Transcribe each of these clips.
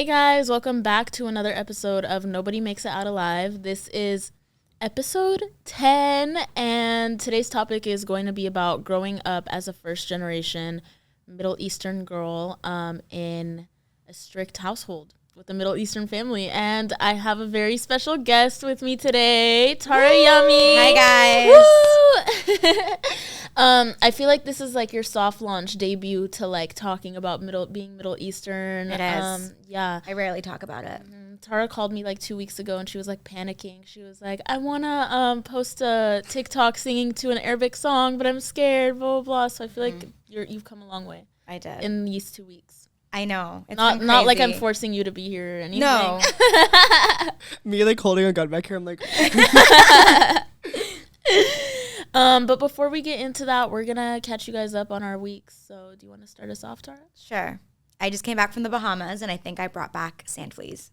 Hey guys, welcome back to another episode of Nobody Makes It Out Alive. This is episode 10, and today's topic is going to be about growing up as a first-generation Middle Eastern girl in a strict household with a Middle Eastern family. And I have a very special guest with me today, Tara Yummy. Hi guys. I feel like this is like your soft launch debut to like talking about being Middle Eastern. It is. Yeah. I rarely talk about it. Tara called me like 2 weeks ago and she was like panicking. She was like, I want to post a TikTok singing to an Arabic song, but I'm scared, blah, blah, blah. So I feel like you've come a long way. I did. In these 2 weeks. I know. It's not like I'm forcing you to be here or anything. No. Me like holding a gun back here. I'm like. But before we get into that, we're gonna catch you guys up on our weeks. So do you want to start us off, Tara? Sure. I just came back from the Bahamas and I think I brought back sand fleas.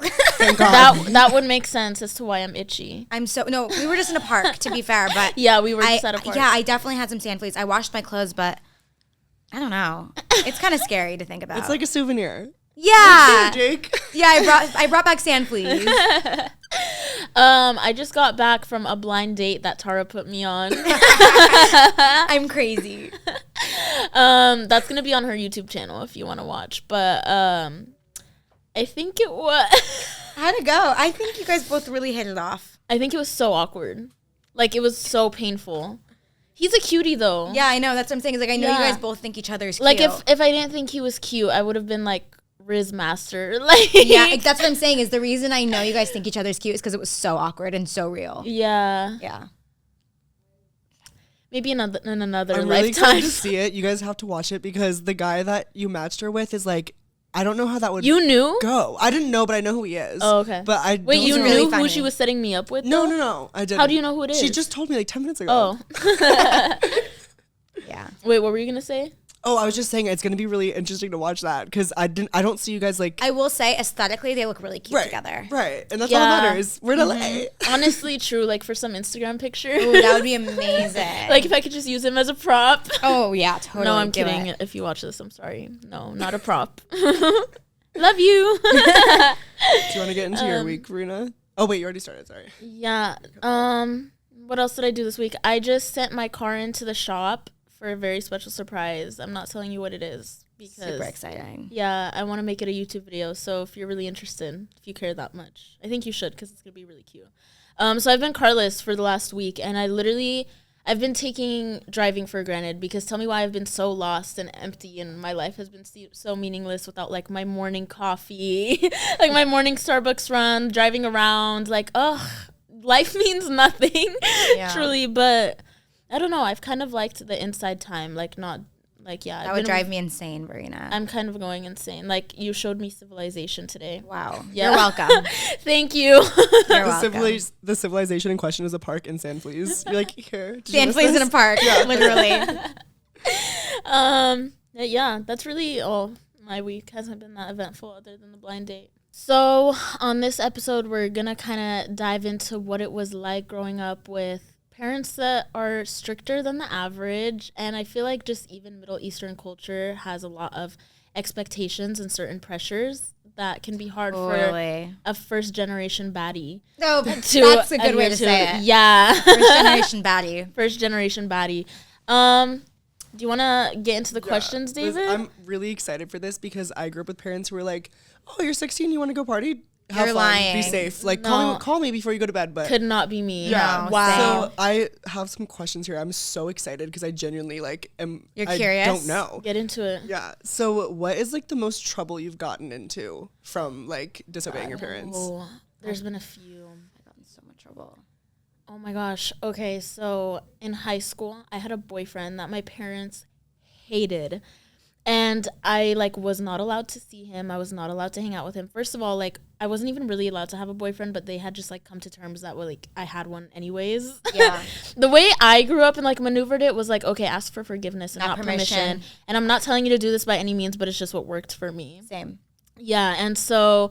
Thank God. That would make sense as to why I'm itchy. No, we were just in a park to be fair, but yeah, we were just at a park. Yeah, I definitely had some sand fleas. I washed my clothes, but I don't know. It's kind of scary to think about. It's like a souvenir. Yeah. Jake. Yeah, I brought back sand fleas. I just got back from a blind date that Tara put me on. I'm crazy. That's gonna be on her YouTube channel if you want to watch. But I think it was. How'd it go? I think you guys both really hit it off. I think it was so awkward. Like it was so painful. He's a cutie though. Yeah, I know. That's what I'm saying. Is like I know you guys both think each other's cute. Like if I didn't think he was cute, I would have been like Riz Master. Like yeah, that's what I'm saying. Is the reason I know you guys think each other's cute is because it was so awkward and so real. Yeah. Yeah. Maybe in another I'm lifetime. really excited to see it. You guys have to watch it because the guy that you matched her with is like, I don't know how that would. You knew? Go. I didn't know, but I know who he is. Oh, okay. But I wait. You really knew funny. who she was setting me up with? No, though? no. I didn't. How do you know who it is? She just told me like 10 minutes ago. Oh. Yeah. Wait, what were you gonna say? Oh, I was just saying it's gonna be really interesting to watch that because I don't see you guys like. I will say aesthetically they look really cute together. Right, and that's all that matters. We're in LA. Honestly, true. Like for some Instagram picture. Ooh, that would be amazing. Like if I could just use him as a prop. Oh yeah, totally. No, I'm kidding. If you watch this, I'm sorry. No, not a prop. Love you. Do you want to get into your week, Vereena? Oh wait, you already started. Sorry. Yeah. What else did I do this week? I just sent my car into the shop for a very special surprise. I'm not telling you what it is because super exciting. Yeah, I want to make it a YouTube video. So if you're really interested, if you care that much, I think you should because it's gonna be really cute. So I've been carless for the last week, and I've been taking driving for granted because tell me why I've been so lost and empty, and my life has been so meaningless without like my morning coffee, like my morning Starbucks run, driving around. Like, life means nothing, truly. But I don't know. I've kind of liked the inside time, like not like That would drive me insane, Vereena. I'm kind of going insane. Like you showed me Civilization today. Wow. Yeah. You're welcome. Thank you. You're welcome. The civilization in question is a park in San Fleas. You're like, here. Sand fleas in a park, literally. Yeah, that's really all. My week hasn't been that eventful other than the blind date. So on this episode, we're going to kind of dive into what it was like growing up with parents that are stricter than the average. And I feel like just even Middle Eastern culture has a lot of expectations and certain pressures that can be hard for a first-generation baddie. No, that's a good way to say it. Yeah. First-generation baddie. First-generation baddie. Do you want to get into the questions, David? I'm really excited for this because I grew up with parents who were like, oh, you're 16, you want to go party? Have You're fun, lying. Be safe. Like, No. call me before you go to bed. But Could not be me. yeah. No, Wow. So I have some questions here. I'm so excited because I genuinely am. You're I curious? don't know. Get into it. Yeah. So what is like the most trouble you've gotten into from like disobeying your parents? Oh, there's been a few. I got in so much trouble. Oh my gosh. Okay, so in high school, I had a boyfriend that my parents hated. And I was not allowed to see him. I was not allowed to hang out with him. First of all, I wasn't even really allowed to have a boyfriend, but they had just come to terms that I had one anyways. Yeah. The way I grew up and maneuvered it was okay, ask for forgiveness and not permission. And I'm not telling you to do this by any means, but it's just what worked for me. Same. Yeah, and so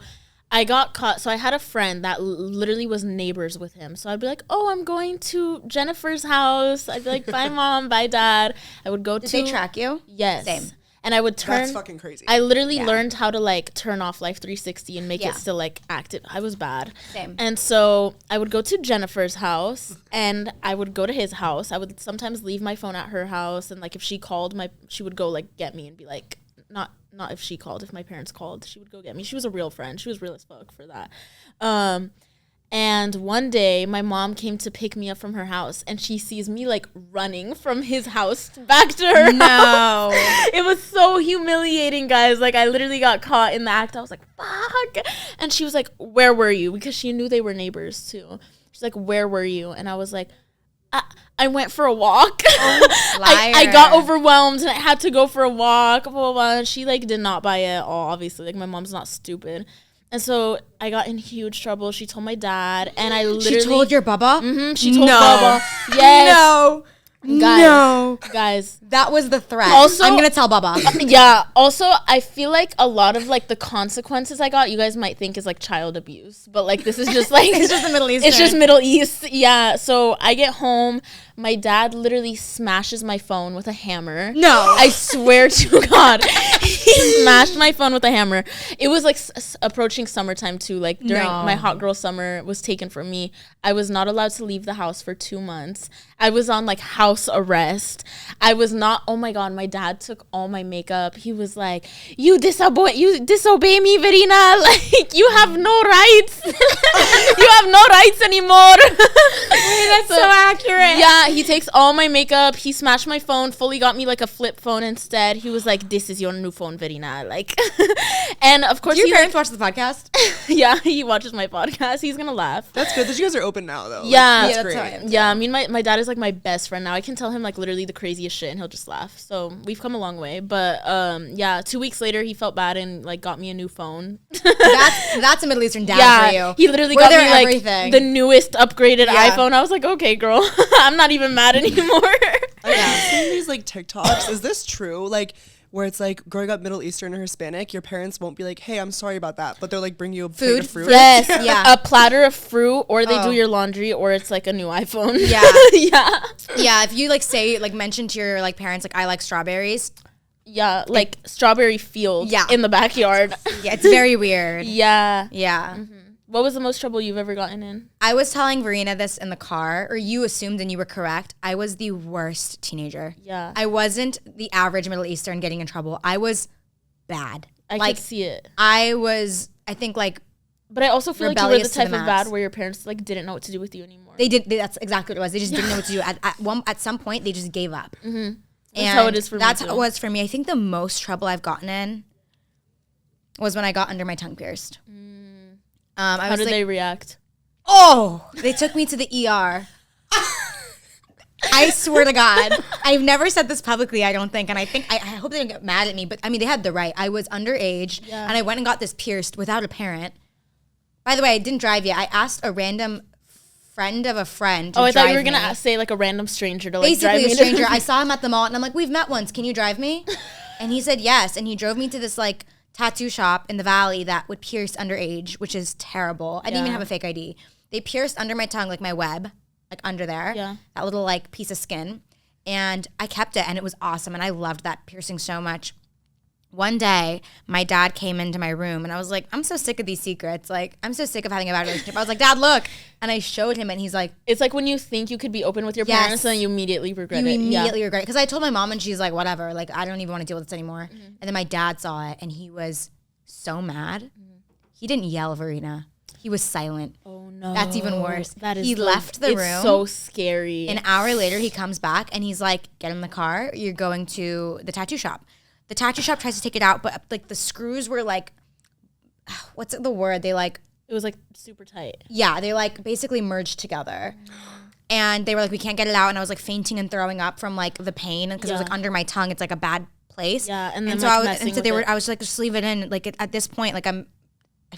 I got caught. So I had a friend that literally was neighbors with him. So I'd be like, oh, I'm going to Jennifer's house. I'd be like, bye, Mom, bye, Dad. I would go Did they track you? Yes. Same. and I would turn. That's fucking crazy. I literally learned how to like turn off Life 360 and make it still like active. I was bad. Same. And so I would go to Jennifer's house and I would go to his house. I would sometimes leave my phone at her house, and like if she called, she would go like get me and be like, not if she called, if my parents called, she would go get me. She was a real friend. She was real as fuck for that. And one day, my mom came to pick me up from her house, and she sees me, like, running from his house back to her house. It was so humiliating, guys. Like, I literally got caught in the act. I was like, fuck. And she was like, where were you? Because she knew they were neighbors, too. She's like, where were you? And I was like, I went for a walk. Oh, I got overwhelmed, and I had to go for a walk. Blah, blah, blah. And she, like, did not buy it at all, obviously. Like, my mom's not stupid. And so I got in huge trouble. She told my dad, and I literally... She told your baba? Mm-hmm, she told Baba. Yes. No. Guys. That was the threat. Also, I'm going to tell Baba. Yeah. Also, I feel like a lot of, like, the consequences I got, you guys might think is, like, child abuse. But, like, this is just, like... It's just the Middle East. It's just Middle East. Yeah. So I get home. My dad literally smashes my phone with a hammer. No. I swear to God. He smashed my phone with a hammer. It was, like, approaching summertime, too. Like, during my hot girl summer was taken from me. I was not allowed to leave the house for 2 months. I was on, like, house arrest. I was not, oh my God, my dad took all my makeup. He was like, you disobey me, Vereena. Like, you have no rights. You have no rights anymore. That's so accurate. Yeah, he takes all my makeup. He smashed my phone, fully got me like a flip phone instead. He was like, this is your new phone, Vereena. Like, and of course, Do your parents watch the podcast? Yeah, he watches my podcast. He's gonna laugh. That's good that you guys are open now, though. Yeah, like, that's great. how I am. Yeah, I mean, my dad is like my best friend now. I can tell him like literally the craziest shit and he'll just laugh. So we've come a long way. But yeah, 2 weeks later he felt bad and like got me a new phone. That's a Middle Eastern dad for you. He literally We're got me there like everything. the newest upgraded iPhone. I was like, okay, girl, I'm not even mad anymore. Yeah, seeing these like TikToks, is this true? Like, where it's like growing up Middle Eastern or Hispanic, your parents won't be like, hey, I'm sorry about that, but they'll like bring you a plate of fruit. Yes, Yeah. a platter of fruit, or they do your laundry, or it's like a new iPhone. Yeah. Yeah. Yeah, if you like say like mention to your like parents like I like strawberries. Yeah, like strawberry field in the backyard. Yeah, it's very weird. Yeah. Yeah. Mm-hmm. What was the most trouble you've ever gotten in? I was telling Vereena this in the car, or you assumed and you were correct. I was the worst teenager. Yeah. I wasn't the average Middle Eastern getting in trouble. I was bad. I could see it. I think like, but I also feel like you were the rebellious to type the of max. bad where your parents like didn't know what to do with you anymore. that's exactly what it was. They just didn't know what to do. At some point, they just gave up. Mm-hmm. That's how it is for me. That's how it was for me. I think the most trouble I've gotten in was when I got under my tongue pierced. How did they react? Oh, they took me to the ER. I swear to God, I've never said this publicly, I don't think. And I hope they don't get mad at me. But I mean, they had the right. I was underage and I went and got this pierced without a parent. By the way, I didn't drive yet. I asked a random friend of a friend to drive me. I thought you were going to say like a random stranger to like Basically drive me. a stranger. I saw him at the mall and I'm like, we've met once. Can you drive me? And he said yes. And he drove me to this like tattoo shop in the valley that would pierce underage, which is terrible. I didn't even have a fake ID. They pierced under my tongue, like my web, like under there, that little like piece of skin. And I kept it and it was awesome. And I loved that piercing so much. One day, my dad came into my room and I was like, I'm so sick of these secrets. Like, I'm so sick of having a bad relationship. I was like, Dad, look. And I showed him and he's like. It's like when you think you could be open with your parents and then you immediately regret it. You immediately regret it. Because I told my mom and she's like, whatever. Like, I don't even want to deal with this anymore. Mm-hmm. And then my dad saw it and he was so mad. Mm-hmm. He didn't yell, Vereena. He was silent. Oh, no. That's even worse. He left the room. It's so scary. An hour later, he comes back and he's like, get in the car. You're going to the tattoo shop. The tattoo shop tries to take it out, but like the screws were like, what's the word? They like. It was like super tight. Yeah, they like basically merged together. And they were like, we can't get it out. And I was like fainting and throwing up from like the pain because it was like under my tongue. It's like a bad place. Yeah, and then so like I was like, just leave it in. Like at this point, like I feel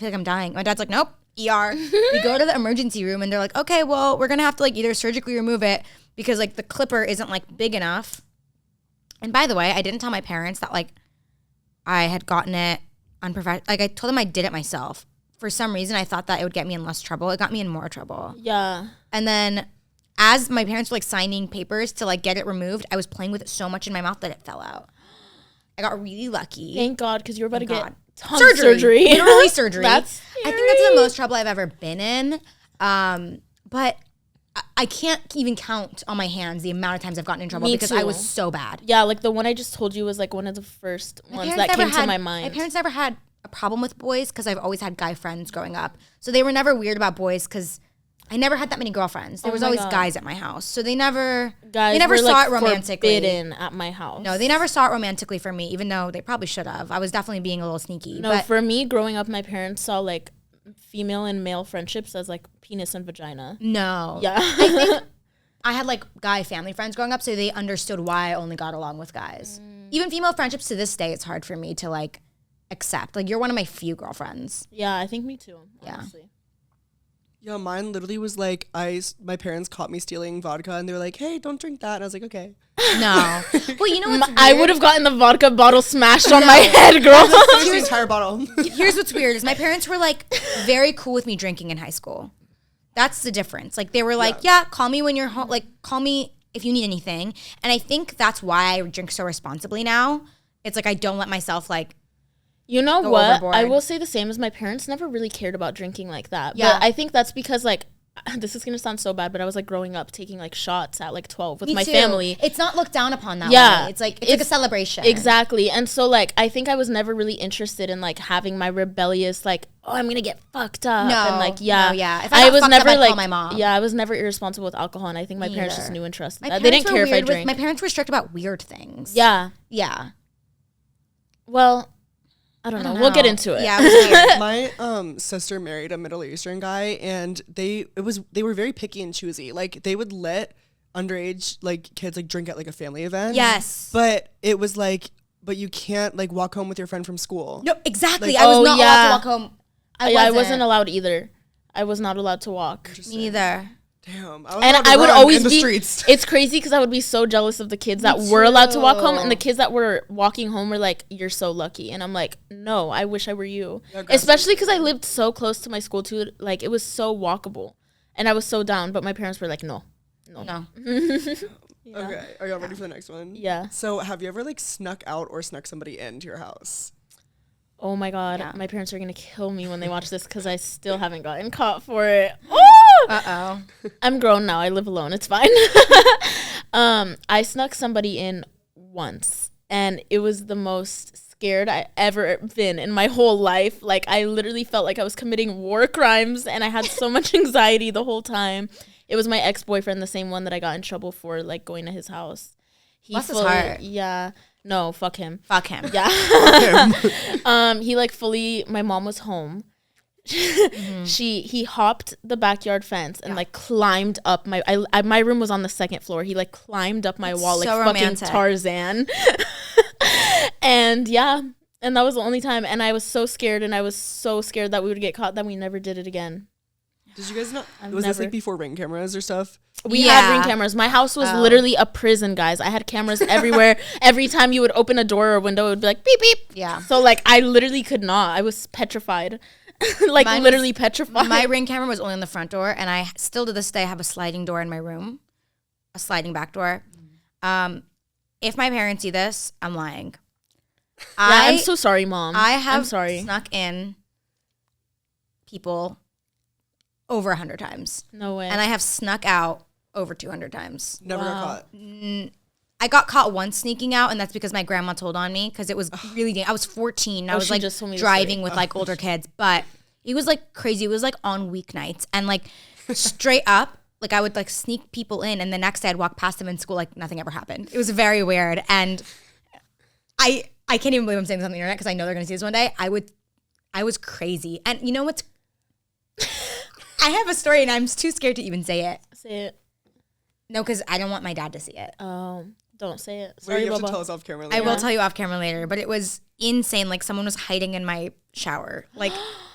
like I'm dying. My dad's like, nope, ER. We go to the emergency room and they're like, okay, well, we're gonna have to like either surgically remove it because like the clipper isn't like big enough. And by the way, I didn't tell my parents that like I had gotten it unprofessional. Like I told them I did it myself. For some reason, I thought that it would get me in less trouble. It got me in more trouble. Yeah. And then as my parents were like signing papers to like get it removed, I was playing with it so much in my mouth that it fell out. I got really lucky. Thank God, because you were about to get surgery. Literally surgery. That's scary. I think that's the most trouble I've ever been in. But I can't even count on my hands the amount of times I've gotten in trouble because I was so bad. Yeah, like the one I just told you was like one of the first ones that came to my mind. My parents never had a problem with boys because I've always had guy friends growing up. So they were never weird about boys because I never had that many girlfriends. There was always guys at my house. So they never saw it romantically. Forbidden at my house. No, they never saw it romantically for me, even though they probably should have. I was definitely being a little sneaky. No, for me, growing up, my parents saw like female and male friendships as like penis and vagina. No. Yeah. I think I had like guy family friends growing up, so they understood why I only got along with guys. Even female friendships to this day, it's hard for me to like accept. Like, you're one of my few girlfriends. Yeah, I think me too, honestly. Yeah, mine literally was like, my parents caught me stealing vodka and they were like, hey, don't drink that. And I was like, okay. No. Well, you know what's weird? I would have gotten the vodka bottle smashed on my head, girl. The entire bottle. Here's what's weird is my parents were like very cool with me drinking in high school. That's the difference. Like, they were like, yeah, call me when you're home. Like, call me if you need anything. And I think that's why I drink so responsibly now. It's like I don't let myself like, you know what? Overboard. I will say the same as my parents never really cared about drinking like that. Yeah. But I think that's because like, this is going to sound so bad, but I was like growing up taking like shots at like 12 with my family. It's not looked down upon that way. It's like a celebration. Exactly. And so like, I think I was never really interested in like having my rebellious like, oh, I'm going to get fucked up. No. And like, yeah. No, yeah. If I was never up, I'd call my mom. Yeah, I was never irresponsible with alcohol. And I think my parents just knew and trusted that. They didn't care if I drank. My parents were strict about weird things. Yeah. Yeah. Well, I don't know. We'll get into it. Yeah, it was weird. My sister married a Middle Eastern guy, and they were very picky and choosy. Like, they would let underage like kids like drink at like a family event. Yes, but it was like, but you can't like walk home with your friend from school. No, exactly. Like, I was not allowed to walk home. I wasn't allowed either. I was not allowed to walk. Me neither. Damn. I would always be. It's crazy because I would be so jealous of the kids that were allowed to walk home, and the kids that were walking home were like, "You're so lucky," and I'm like, "No, I wish I were you." Especially because I lived so close to my school too. Like, it was so walkable, and I was so down. But my parents were like, "No." Yeah. Okay, are y'all ready for the next one? Yeah. So, have you ever like snuck out or snuck somebody into your house? Oh my God, my parents are gonna kill me when they watch this because I still haven't gotten caught for it. Uh-oh. I'm grown now. I live alone. It's fine. I snuck somebody in once, and it was the most scared I ever been in my whole life. Like, I literally felt like I was committing war crimes, and I had so much anxiety the whole time. It was my ex-boyfriend, the same one that I got in trouble for, like, going to his house. Bless his heart. Yeah. No, fuck him. Fuck him. Yeah. He like fully, my mom was home. He hopped the backyard fence and like climbed up my room was on the second floor. He like climbed up my wall like fucking Tarzan. And yeah, and that was the only time. And I was so scared, and I was so scared that we would get caught that we never did it again. Did you guys know? Was this like before Ring cameras or stuff? We had Ring cameras. My house was literally a prison, guys. I had cameras everywhere. Every time you would open a door or window, it would be like beep beep. Yeah. So like I literally could not. I was petrified. Like literally petrified. My Ring camera was only on the front door, and I still to this day have a sliding door in my room, a sliding back door. If my parents see this, I'm lying. I'm so sorry, Mom. I'm sorry. Snuck in people over 100 times. No way. And I have snuck out over 200 times. Never got caught. I got caught once sneaking out, and that's because my grandma told on me because it was really I was 14. I was like driving with like older kids, but it was like crazy. It was like on weeknights, and like straight up, like I would like sneak people in, and the next day I'd walk past them in school like nothing ever happened. It was very weird, and I can't even believe I'm saying this on the internet because I know they're gonna see this one day. I was crazy, and you know what's I have a story, and I'm too scared to even say it. Say it. No, because I don't want my dad to see it. Don't say it. Sorry, you have to tell us off camera later. I will tell you off camera later, but it was insane. Like, someone was hiding in my shower. Like,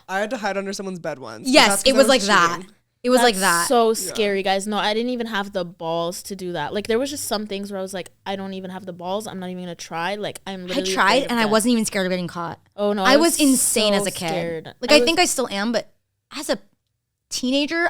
I had to hide under someone's bed once. Yes, it was like that. It was like that. So scary, guys. No, I didn't even have the balls to do that. Like, there was just some things where I was like, I don't even have the balls. I'm not even gonna try. Like, I'm literally I tried, and I wasn't even scared of getting caught. Oh no, I was insane so as a kid. Scared. Like, I think I still am, but as a teenager,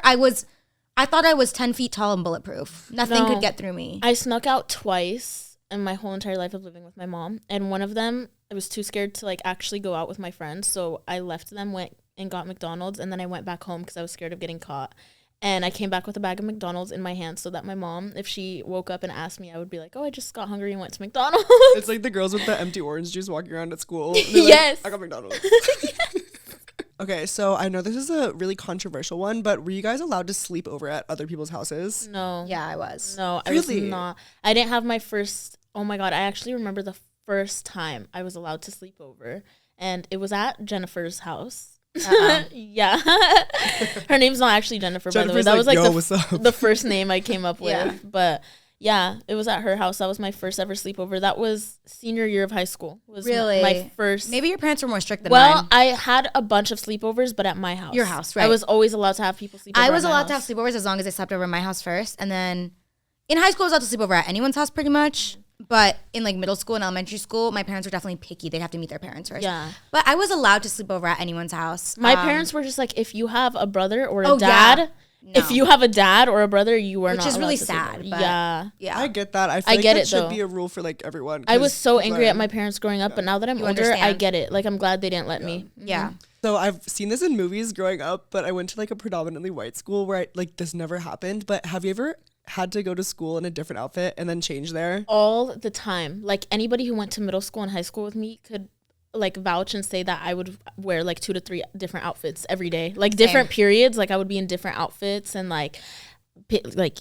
I thought I was 10 feet tall and bulletproof. Nothing could get through me. I snuck out twice, in my whole entire life of living with my mom. And one of them, I was too scared to like actually go out with my friends. So I left them, went and got McDonald's, and then I went back home because I was scared of getting caught. And I came back with a bag of McDonald's in my hand so that my mom, if she woke up and asked me, I would be like, oh, I just got hungry and went to McDonald's. It's like the girls with the empty orange juice walking around at school. Yes. Like, I got McDonald's. Okay, so I know this is a really controversial one, but were you guys allowed to sleep over at other people's houses? No. Yeah, I was. No, I was not. I didn't have my first, oh my God, I actually remember the first time I was allowed to sleep over. And it was at Jennifer's house. Yeah. Her name's not actually Jennifer, by the way. That was like the first name I came up with. Yeah. But yeah, it was at her house. That was my first ever sleepover. That was senior year of high school. Was really? My first. Maybe your parents were more strict than mine. Well, I had a bunch of sleepovers, but at my house. Your house, right. I was always allowed to have people sleep over I was at my allowed to have house. sleepovers as long as they slept over at my house first. And then in high school, I was allowed to sleep over at anyone's house pretty much. But in like middle school and elementary school, my parents were definitely picky. They'd have to meet their parents first. Yeah. But I was allowed to sleep over at anyone's house. My parents were just like, if you have a brother or a Oh, dad, yeah. if you have a dad or a brother, you are Which not is allowed really to sleep sad, over. but- Yeah. Yeah. I get that. I feel I like get that it, should though. be a rule for like everyone. I was so angry at learn. my parents growing up, but now that I'm You older, I understand. get it. Like, I'm glad they didn't let me. Yeah. So I've seen this in movies growing up, but I went to like a predominantly white school where this never happened. But have you ever had to go to school in a different outfit and then change there? All the time. Like, anybody who went to middle school and high school with me could like vouch and say that I would wear like 2 to 3 different outfits every day. Like different periods, like I would be in different outfits and like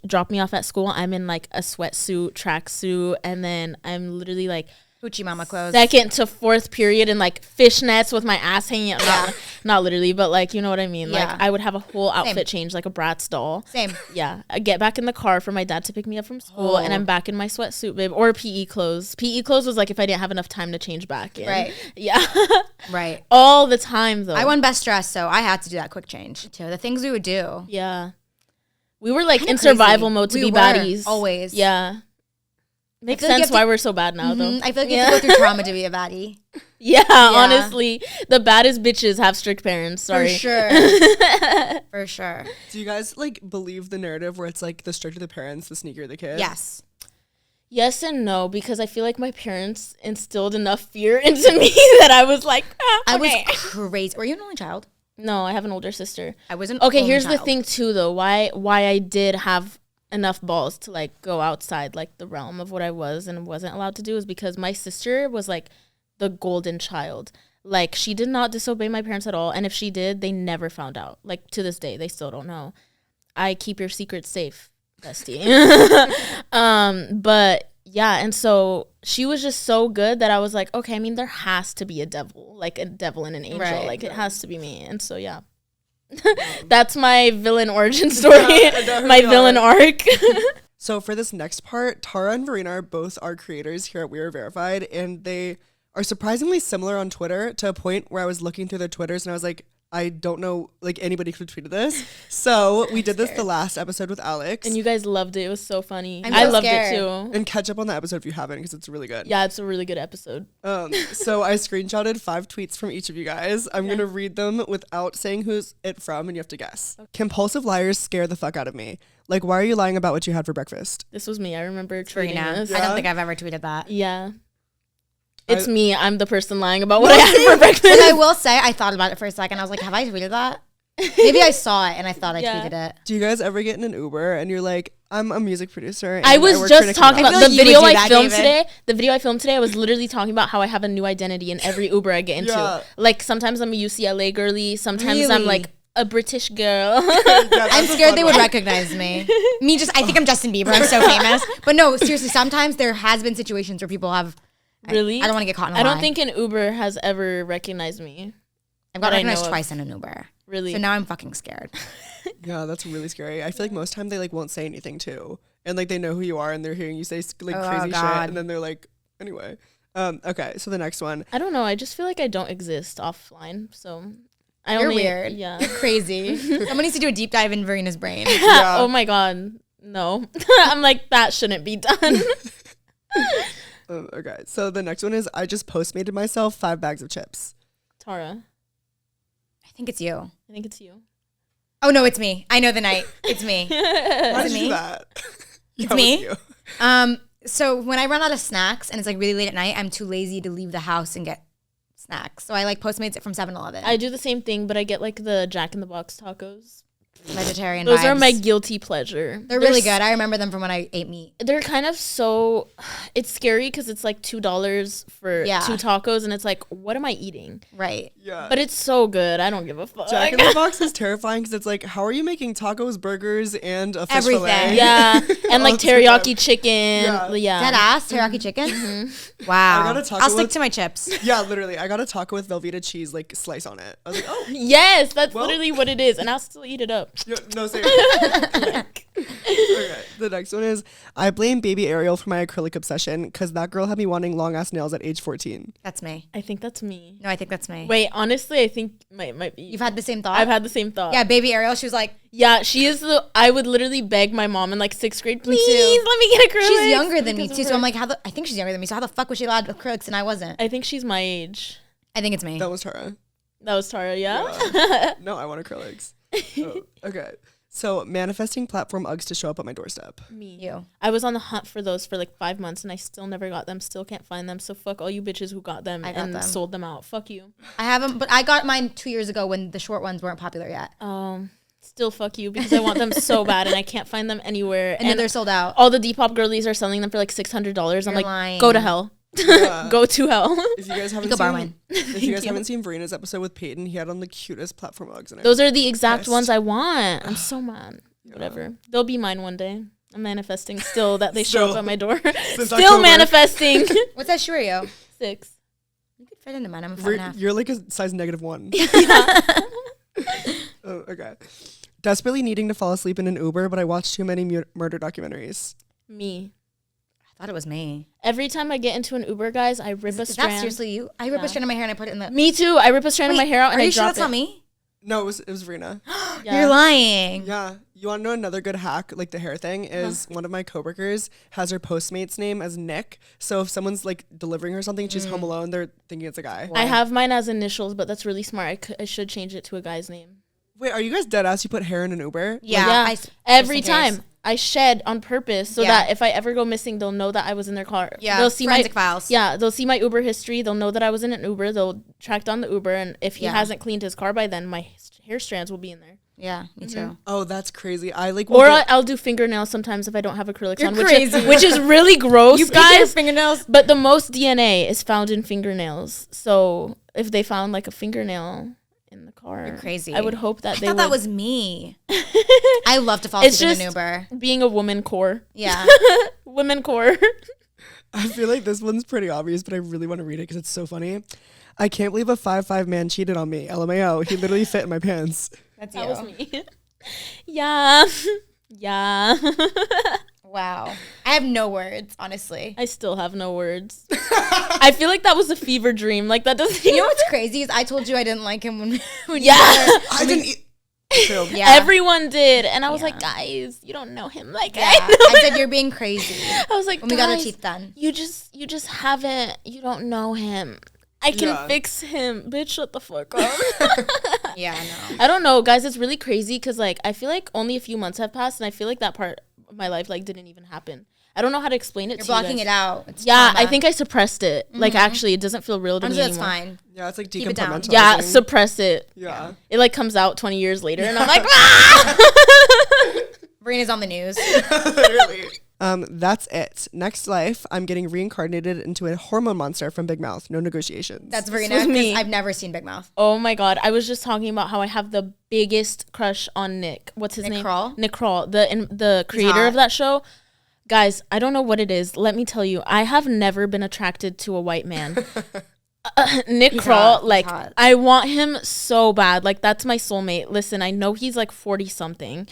drop me off at school. I'm in like a sweatsuit, tracksuit, and then I'm literally like Hoochie mama clothes. 2nd to 4th period in like fishnets with my ass hanging out. Yeah. Not literally, but like, you know what I mean? Yeah. Like I would have a whole outfit change like a Bratz doll. Same. Yeah. I get back in the car for my dad to pick me up from school and I'm back in my sweatsuit, babe, or PE clothes. PE clothes was like if I didn't have enough time to change back in. Right. Yeah. Right. All the time though. I won best dress, so I had to do that quick change too. The things we would do. Yeah. We were like Kinda in survival crazy. mode to We be were, baddies. always. Yeah. Makes feel like you sense have to- why we're so bad now though. I feel like you have to go through trauma to be a baddie. Yeah, honestly. The baddest bitches have strict parents. Sorry. For sure. For sure. Do you guys like believe the narrative where it's like the stricter the parents, the sneakier the kid? Yes. Yes and no, because I feel like my parents instilled enough fear into me that I was like, I okay. was crazy. Were you an only child? No, I have an older sister. I wasn't. Okay, here's the thing too though. Why I did have enough balls to like go outside like the realm of what I was and wasn't allowed to do is because my sister was like the golden child. Like she did not disobey my parents at all, and if she did, they never found out. Like to this day, they still don't know. I keep your secrets safe, bestie. But yeah, and so she was just so good that I was like, okay, I mean, there has to be a devil, like a devil and an angel. Right. Like it has to be me. And so yeah. That's my villain origin story. My villain arc. So for this next part, Tara and Vereena are both our creators here at We Are Verified, and they are surprisingly similar on Twitter to a point where I was looking through their Twitters and I was like, I don't know, like anybody could have tweeted this. So we did this the last episode with Alex. And you guys loved it. It was so funny. I'm I so loved scared. it too. And catch up on that episode if you haven't, because it's really good. Yeah, it's a really good episode. So I screenshotted 5 tweets from each of you guys. I'm going to read them without saying who's it from, and you have to guess. Okay. Compulsive liars scare the fuck out of me. Like, why are you lying about what you had for breakfast? This was me. I remember tweeting Vereena. this. I don't think I've ever tweeted that. Yeah. It's me. I'm the person lying about what I had for breakfast. And I will say, I thought about it for a second. I was like, have I tweeted that? Maybe I saw it and I thought I Yeah. tweeted it. Do you guys ever get in an Uber and you're like, I'm a music producer? And I was work just for talking Nicki about feel the like you video would do I that, filmed David. today. The video I filmed today, I was literally talking about how I have a new identity in every Uber I get into. Yeah. Like sometimes I'm a UCLA girly, sometimes I'm Really? like a British girl. I'm scared they would recognize me. I think I'm Justin Bieber. I'm so famous. But no, seriously, sometimes there has been situations where people have. Really? I don't want to get caught in a I don't lie. think an Uber has ever recognized me. I've got that I recognized know of. twice in an Uber. Really? So now I'm fucking scared. Yeah, that's really scary. I feel like most time they like won't say anything too, and like they know who you are and they're hearing you say like Oh, crazy shit, God. and then they're like, anyway. Okay, so the next one. I don't know. I just feel like I don't exist offline. So I You're only, weird. Yeah. You're crazy. Someone needs to do a deep dive in Vereena's brain. Yeah. Oh my God. No. I'm like, that shouldn't be done. Okay, so the next one is I just postmated myself 5 bags of chips. Tara, I think it's you. I think it's you. Oh no, it's me. I know the night. It's me. Why Is did it you do me? that? It's Yeah, me? it was you. So when I run out of snacks and it's like really late at night, I'm too lazy to leave the house and get snacks. So I like Postmates it from 7-Eleven. I do the same thing, but I get like the Jack in the Box tacos. Vegetarian Those vibes. are my guilty pleasure. They're really good. I remember them from when I ate meat. They're kind of so, it's scary because it's like $2 for 2 tacos, and it's like, what am I eating? Right. Yeah. But it's so good. I don't give a fuck. Jack in the Box is terrifying because it's like, how are you making tacos, burgers, and a fish Everything. fillet? Yeah, and like All together. teriyaki chicken. Yeah. Dead ass teriyaki chicken? Wow. I got a taco I'll stick with- to my chips. Yeah, literally. I got a taco with Velveeta cheese, like, slice on it. I was like, oh. Yes, that's Well- literally what it is, and I'll still eat it up. No, same. Okay, the next one is, I blame baby Ariel for my acrylic obsession because that girl had me wanting long-ass nails at age 14. That's me. I think that's me. No, I think that's me. Wait, honestly, I think might be. You've had the same thought? I've had the same thought. Yeah, baby Ariel, she was like, Yeah, she is I would literally beg my mom in like 6th grade, please too. let me get acrylics. she's younger than me because too. of So I'm her. like, I think she's younger than me. So how the fuck was she allowed acrylics and I wasn't? I think she's my age. I think it's me. That was Tara. That was Tara, yeah? No, I want acrylics. Oh, okay. So, manifesting platform Uggs to show up at my doorstep. Me. You. I was on the hunt for those for like 5 months and I still never got them. Still can't find them. So fuck all you bitches who got them got and them. sold them out. Fuck you. I haven't, but I got mine 2 years ago when the short ones weren't popular yet. Still fuck you because I want them so bad and I can't find them anywhere. And then they're sold out. all the Depop girlies are selling them for like $600. I'm You're like, lying. go to hell. Yeah. Go to hell. If you guys haven't go borrow seen, mine. if you guys haven't seen Vereena's episode with Peyton, he had on the cutest platform Uggs. And Those are the exact Pissed. ones I want. I'm so mad. Whatever. They'll be mine one day. I'm manifesting still that they show up Still. at my door. Since Still October. manifesting. What's that shoe are you? 6. You could fit into mine. I'm a 5.5. You're like a size -1. Oh, okay. Desperately needing to fall asleep in an Uber, but I watched too many murder documentaries. Me. I thought it was me. Every time I get into an Uber, guys, I rip a Is that strand. seriously you? I rip a strand of my hair and I put it in the... Me too. I rip a strand of my hair out and are I you sure drop that's it. not me? No, it was Vereena. Yeah. You're lying. Yeah. You want to know another good hack, like the hair thing, is one of my coworkers has her Postmates name as Nick. So if someone's like delivering her something, she's home alone, they're thinking it's a guy. I have mine as initials, but that's really smart. I should change it to a guy's name. Wait, are you guys dead ass? You put hair in an Uber? Yeah. Yeah. just Every in case. time I shed on purpose so Yeah. that if I ever go missing, they'll know that I was in their car. Yeah, They'll see forensic files. Yeah, they'll see my Uber history. They'll know that I was in an Uber. They'll track down the Uber, and if he Yeah. hasn't cleaned his car by then, my hair strands will be in there. Yeah, me too. Oh, that's crazy. I like. Or will get- I'll do fingernails sometimes if I don't have acrylics You're on, crazy. which is really gross, You pick your guys. fingernails. But the most DNA is found in fingernails. So if they found like a fingernail in the car, You're crazy. I would hope that I they thought would. that was me. I love to fall It's asleep in an just Uber. being a woman core. Yeah. Women core. I feel like this one's pretty obvious, but I really want to read it because it's so funny. I can't believe a 5'5" man cheated on me. LMAO. He literally fit in my pants. That's That was me. Yeah. Yeah. Wow. I have no words, honestly. I still have no words. I feel like that was a fever dream. Like that doesn't You know what's crazy is I told you I didn't like him when Yeah. I didn't. True. Yeah. Everyone did. And I was Yeah. like, guys, you don't know him like Yeah. I know. I said you're being crazy. I was like, When we got our guys, teeth done. you just haven't, you don't know him. I can Yeah. fix him. Bitch, shut the fuck up. Yeah, I know. I don't know, guys. It's really crazy because, like, I feel like only a few months have passed, and I feel like that part of my life, like, didn't even happen. I don't know how to explain it You're to you blocking guys. it out. It's Yeah, trauma. I think I suppressed it. Like, actually, it doesn't feel real to me Honestly, that's anymore. fine. Yeah, it's like Keep it down. decompartmentalizing. Yeah, suppress it. Yeah. It, like, comes out 20 years later, and I'm like, ah! Vereena's on the news. Literally. That's it. Next life, I'm getting reincarnated into a hormone monster from Big Mouth. No negotiations. That's was Vereena. me. Because I've never seen Big Mouth. Oh my god, I was just talking about how I have the biggest crush on Nick. What's his Nick name? Kroll? Nick Kroll, the creator hot. of that show. Guys, I don't know what it is. Let me tell you, I have never been attracted to a white man. Nick Kroll, hot. He's like, hot. I want him so bad. Like, that's my soulmate. Listen, I know he's like 40 something,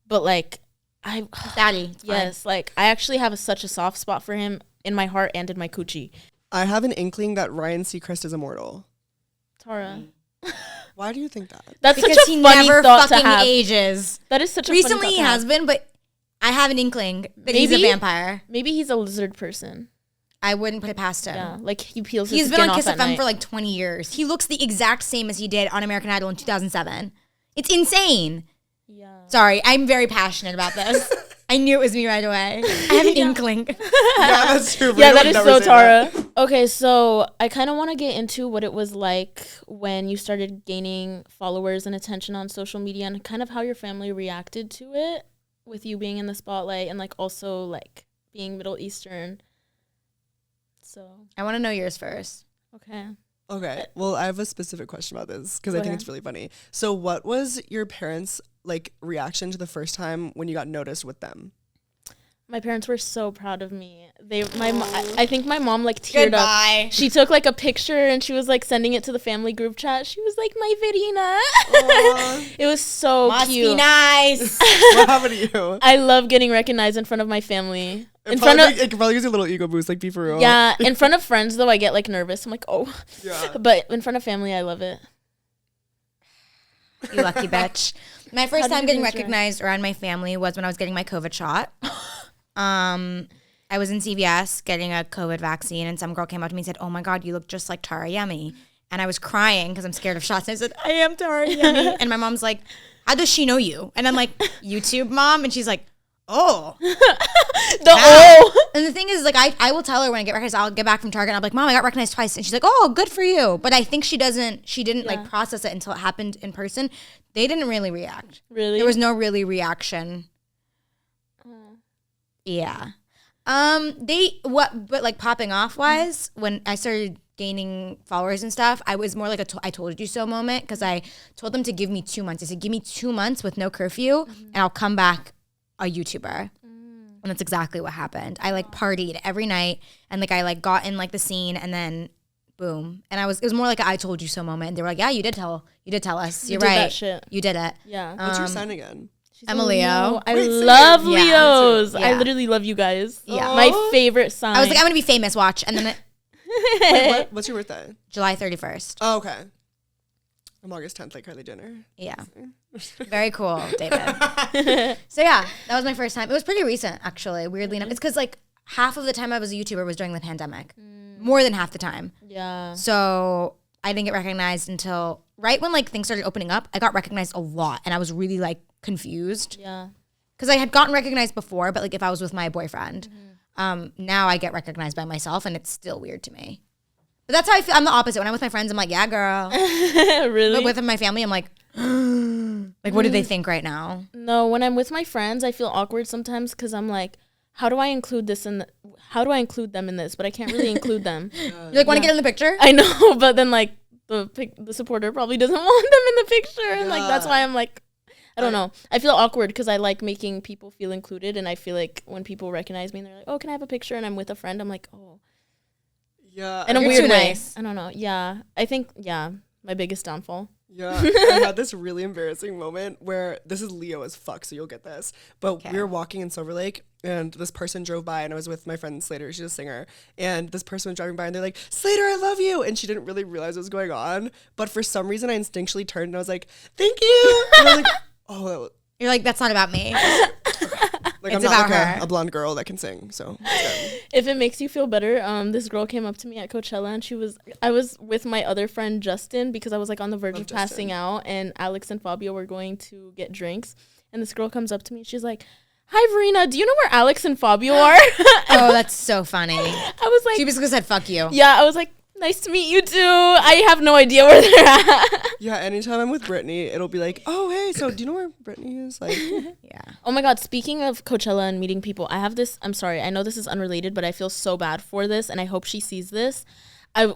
but like, Daddy. It's fine. yes, like, I actually have such a soft spot for him in my heart and in my coochie. I have an inkling that Ryan Seacrest is immortal. Tara. Why do you think that? That's Because such a he funny never thought to fucking have. ages. That is such a Recently funny he thought to has have. been, but I have an inkling that he's a Maybe? vampire. Maybe he's a lizard person. I wouldn't put it past him. Yeah, like he peels his He's been skin on off Kiss at FM night. for like 20 years. He looks the exact same as he did on American Idol in 2007. It's insane. Yeah. Sorry, I'm very passionate about this. I knew it was me right away. I have an inkling. Yeah, that's true. Yeah, Vereena that would is never so say Tara. that. Okay, so I kind of want to get into what it was like when you started gaining followers and attention on social media, and kind of how your family reacted to it, with you being in the spotlight and like also like being Middle Eastern. So I want to know yours first. okay. Okay. Well, I have a specific question about this because I Go think ahead. it's really funny. So, what was your parents' like reaction to the first time when you got noticed with them? My parents were so proud of me. I think my mom like teared Goodbye. up. She took like a picture and she was like sending it to the family group chat. She was like, "My Vereena." It was so Must cute. be nice. What happened to you? I love getting recognized in front of my family. It probably gives you a little ego boost, like be for real. Yeah, in front of friends though, I get like nervous. I'm like, oh, Yeah. but in front of family, I love it. You lucky bitch. My first How did time your getting parents recognized around my family was when I was getting my COVID shot. I was in CVS getting a COVID vaccine, and some girl came up to me and said, "Oh my God, you look just like Tara Yemi." And I was crying because I'm scared of shots. And I said, "I am Tara Yemi." And my mom's like, "How does she know you?" And I'm like, "YouTube, Mom." And she's like, "Oh." And the thing is, like, I will tell her when I get recognized, I'll get back from Target and I'll be like, "Mom, I got recognized twice." And she's like, "Oh, good for you." But I think she didn't like process it until it happened in person. They didn't really react. Really? There was no really reaction. Yeah. But like popping off wise, when I started gaining followers and stuff, I was more like I told you so moment, because I told them to give me 2 months. I said, give me 2 months with no curfew and I'll come back a YouTuber. And that's exactly what happened. I like partied every night, and like I like got in like the scene, and then boom. And it was more like a I told you so moment. And they were like, "Yeah, you did tell us. You're did right. that shit. You did it." Yeah. What's your sign again? I'm a Leo. I Wait, same. love Yeah. Leos. I Yeah. literally love you guys. Yeah. My favorite sign. I was like, I'm gonna be famous. Watch. And then Wait, what's your birthday? July 31st. Oh, okay. I'm August 10th, like Kylie Jenner. Yeah. Very cool, David. So yeah, that was my first time. It was pretty recent, actually, weirdly enough. It's because like half of the time I was a YouTuber was during the pandemic. More than half the time. Yeah. So I didn't get recognized until right when like things started opening up. I got recognized a lot, and I was really like confused. Yeah. Because I had gotten recognized before, but like if I was with my boyfriend. Now I get recognized by myself, and it's still weird to me. But that's how I feel. I'm the opposite. When I'm with my friends, I'm like, yeah, girl. Really? But with my family, I'm like, like, what do they think right now? No, when I'm with my friends, I feel awkward sometimes because I'm like, how do I include how do I include them in this? But I can't really include them. You like want to get in the picture? I know, but then like the supporter probably doesn't want them in the picture, and like that's why I'm like, I don't know. I feel awkward because I like making people feel included, and I feel like when people recognize me and they're like, "Oh, can I have a picture?" and I'm with a friend, I'm like, "Oh." Yeah. In a You're weird too way. nice. I don't know. Yeah. I think my biggest downfall. Yeah, I had this really embarrassing moment where this is Leo as fuck, so you'll get this. But we were walking in Silver Lake, and this person drove by, and I was with my friend Slater. She's a singer, and this person was driving by, and they're like, "Slater, I love you," and she didn't really realize what was going on. But for some reason, I instinctually turned and I was like, "Thank you," and I was like, "Oh." You're like, that's not about me. Like It's I'm not about like her. a blonde girl that can sing, so it's good. If it makes you feel better, this girl came up to me at Coachella, and I was with my other friend Justin, because I was like on the verge of passing out, and Alex and Fabio were going to get drinks, and this girl comes up to me, and she's like, "Hi, Vereena, do you know where Alex and Fabio are?" Oh, that's so funny. I was like, She basically said, fuck you. yeah, I was like, "Nice to meet you too. I have no idea where they're at." Yeah, anytime I'm with Brittany, it'll be like, "Oh, hey, so do you know where Brittany is?" Like, Yeah. Oh my God, speaking of Coachella and meeting people, I have this, I'm sorry, I know this is unrelated, but I feel so bad for this, and I hope she sees this.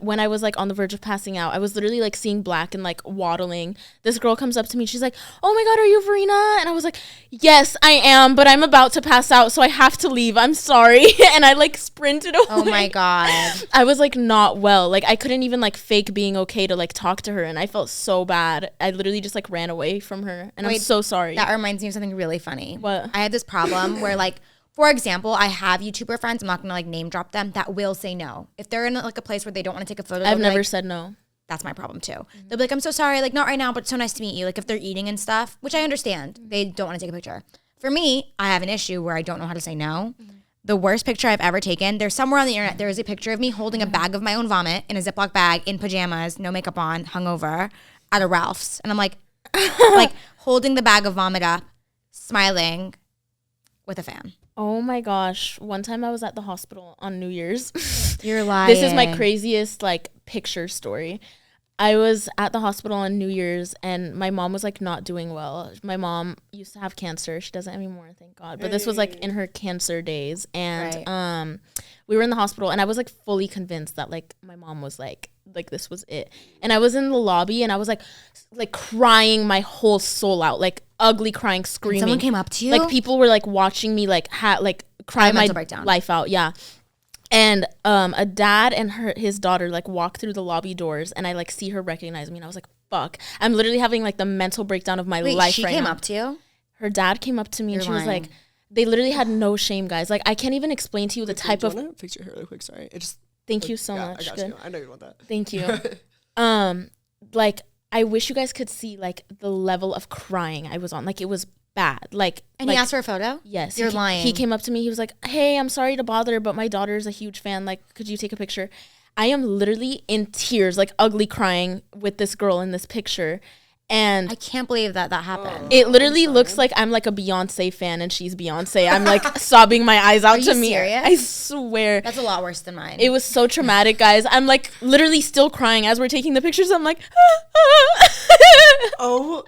When I was like on the verge of passing out, I was literally like seeing black and like waddling. This girl comes up to me, she's like, "Oh my God, are you Vereena?" And I was like, "Yes, I am, but I'm about to pass out, so I have to leave. I'm sorry." And I like sprinted away. Oh my God. I was like not well. Like I couldn't even like fake being okay to like talk to her, and I felt so bad. I literally just like ran away from her, and I'm Wait, so sorry. That reminds me of something really funny. What? I had this problem where like, for example, I have YouTuber friends, I'm not gonna like name drop them, that will say no. If they're in like a place where they don't want to take a photo, I've they'll be never like, said no. that's my problem too. They'll be like, "I'm so sorry, like not right now, but it's so nice to meet you." Like if they're eating and stuff, which I understand, they don't want to take a picture. For me, I have an issue where I don't know how to say no. The worst picture I've ever taken, there's somewhere on the internet, there is a picture of me holding a bag of my own vomit in a Ziploc bag, in pajamas, no makeup on, hungover, at a Ralph's. And I'm like holding the bag of vomit up, smiling, with a fan. Oh my gosh. One time I was at the hospital on New Year's. You're lying. This is my craziest like picture story. I was at the hospital on New Year's and my mom was like not doing well. My mom used to have cancer. She doesn't anymore, thank God. But this was like in her cancer days. And we were in the hospital and I was like fully convinced that like my mom was like this was it. And I was in the lobby and I was like crying my whole soul out, like ugly crying, screaming. And someone came up to you? Like people were like watching me like cry my life out. Yeah. And a dad and his daughter like walk through the lobby doors and I like see her recognize me and I was like, fuck. I'm literally having like the mental breakdown of my life right now. She came up to you? Her dad came up to me and she was like, they literally had no shame, guys. Like I can't even explain to you the type of. Do you want to picture her really quick? Sorry. It just. Thank you so much. I got you. I know you want that. Thank you. Like I wish you guys could see like the level of crying I was on. Like it was bad. And he asked for a photo? Yes. You're lying. He came up to me. He was like, hey, I'm sorry to bother, but my daughter's a huge fan. Like, could you take a picture? I am literally in tears, like ugly crying with this girl in this picture. And I can't believe that happened. It literally looks like I'm like a Beyonce fan and she's Beyonce. I'm like sobbing my eyes out to me. Serious? I swear. That's a lot worse than mine. It was so traumatic, guys. I'm like literally still crying as we're taking the pictures. I'm like, oh.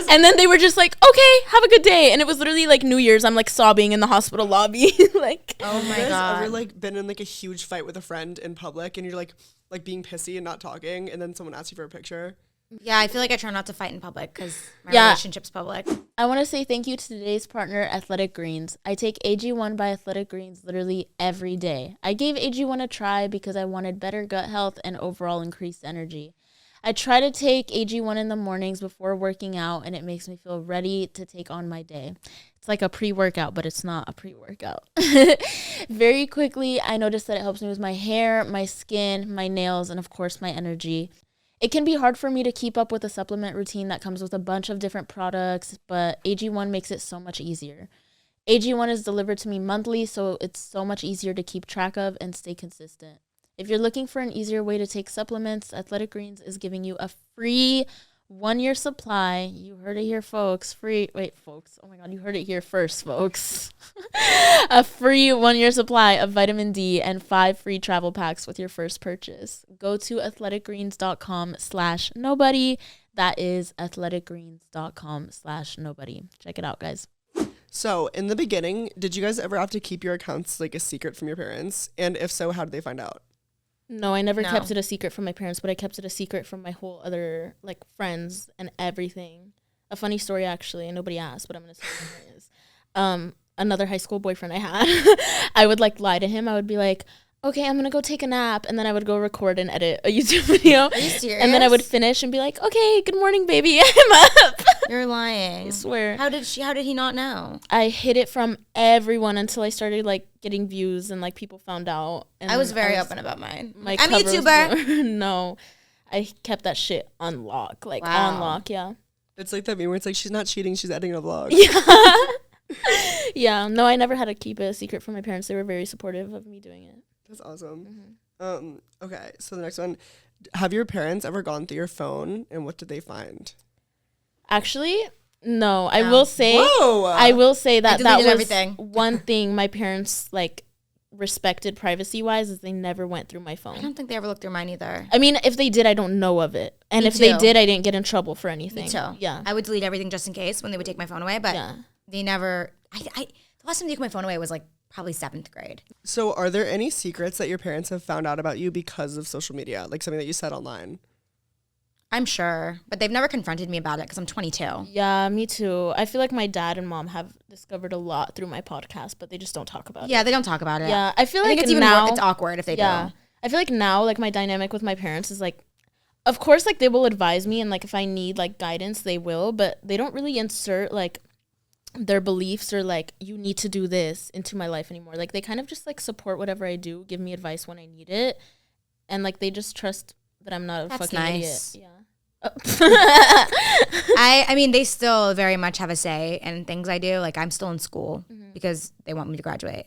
And then they were just like, okay, have a good day. And it was literally like New Year's. I'm like sobbing in the hospital lobby. Like, oh my God. Have you guys ever like been in like a huge fight with a friend in public and you're like being pissy and not talking and then someone asks you for a picture? Yeah, I feel like I try not to fight in public because my relationship's public. I want to say thank you to today's partner, Athletic Greens. I take AG1 by Athletic Greens literally every day. I gave AG1 a try because I wanted better gut health and overall increased energy. I try to take AG1 in the mornings before working out, and it makes me feel ready to take on my day. It's like a pre-workout, but it's not a pre-workout. Very quickly, I noticed that it helps me with my hair, my skin, my nails, and of course, my energy. It can be hard for me to keep up with a supplement routine that comes with a bunch of different products, but AG1 makes it so much easier. AG1 is delivered to me monthly, so it's so much easier to keep track of and stay consistent. If you're looking for an easier way to take supplements, Athletic Greens is giving you a free 1-year supply. You heard it here, folks. Oh my God, you heard it here first, folks. A free 1-year supply of vitamin D and 5 free travel packs with your first purchase. Go to athleticgreens.com/nobody. That is athleticgreens.com/nobody. Check it out, guys. So in the beginning, did you guys ever have to keep your accounts like a secret from your parents? And if so, how did they find out? No, I never kept it a secret from my parents, but I kept it a secret from my whole other like friends and everything. A funny story actually, and nobody asked, but I'm gonna say it is. Another high school boyfriend I had, I would like lie to him. I would be like, okay, I'm gonna go take a nap, and then I would go record and edit a YouTube video. Are you serious? And then I would finish and be like, okay, good morning, baby, I'm up. You're lying. I swear. How did he not know? I hid it from everyone until I started like getting views and like people found out. And I was very open about mine. I'm cover YouTuber. No, I kept that shit on lock, on lock. Yeah. It's like that meme where it's like she's not cheating, she's editing a vlog. Yeah. Yeah. No, I never had to keep it a secret from my parents. They were very supportive of me doing it. That's awesome. Mm-hmm. Okay, so the next one. Have your parents ever gone through your phone and what did they find? Actually, no. I will say that was everything. One thing my parents like respected privacy wise is they never went through my phone. I don't think they ever looked through mine either. I mean, if they did, I don't know of it. And if they did, I didn't get in trouble for anything. Me too. Yeah. I would delete everything just in case when they would take my phone away, but they never the last time they took my phone away was like probably 7th grade. So are there any secrets that your parents have found out about you because of social media? Like something that you said online? I'm sure, but they've never confronted me about it because I'm 22. Yeah, me too. I feel like my dad and mom have discovered a lot through my podcast, but they just don't talk about it. Yeah, they don't talk about it. Yeah, I feel like it's even now, more, it's awkward if they do. I feel like now, like my dynamic with my parents is like, of course, like they will advise me and like if I need like guidance, they will, but they don't really insert like their beliefs or like you need to do this into my life anymore. Like they kind of just like support whatever I do, give me advice when I need it, and like they just trust that I'm not a fucking idiot. Yeah. I mean, they still very much have a say in things I do. Like I'm still in school because they want me to graduate.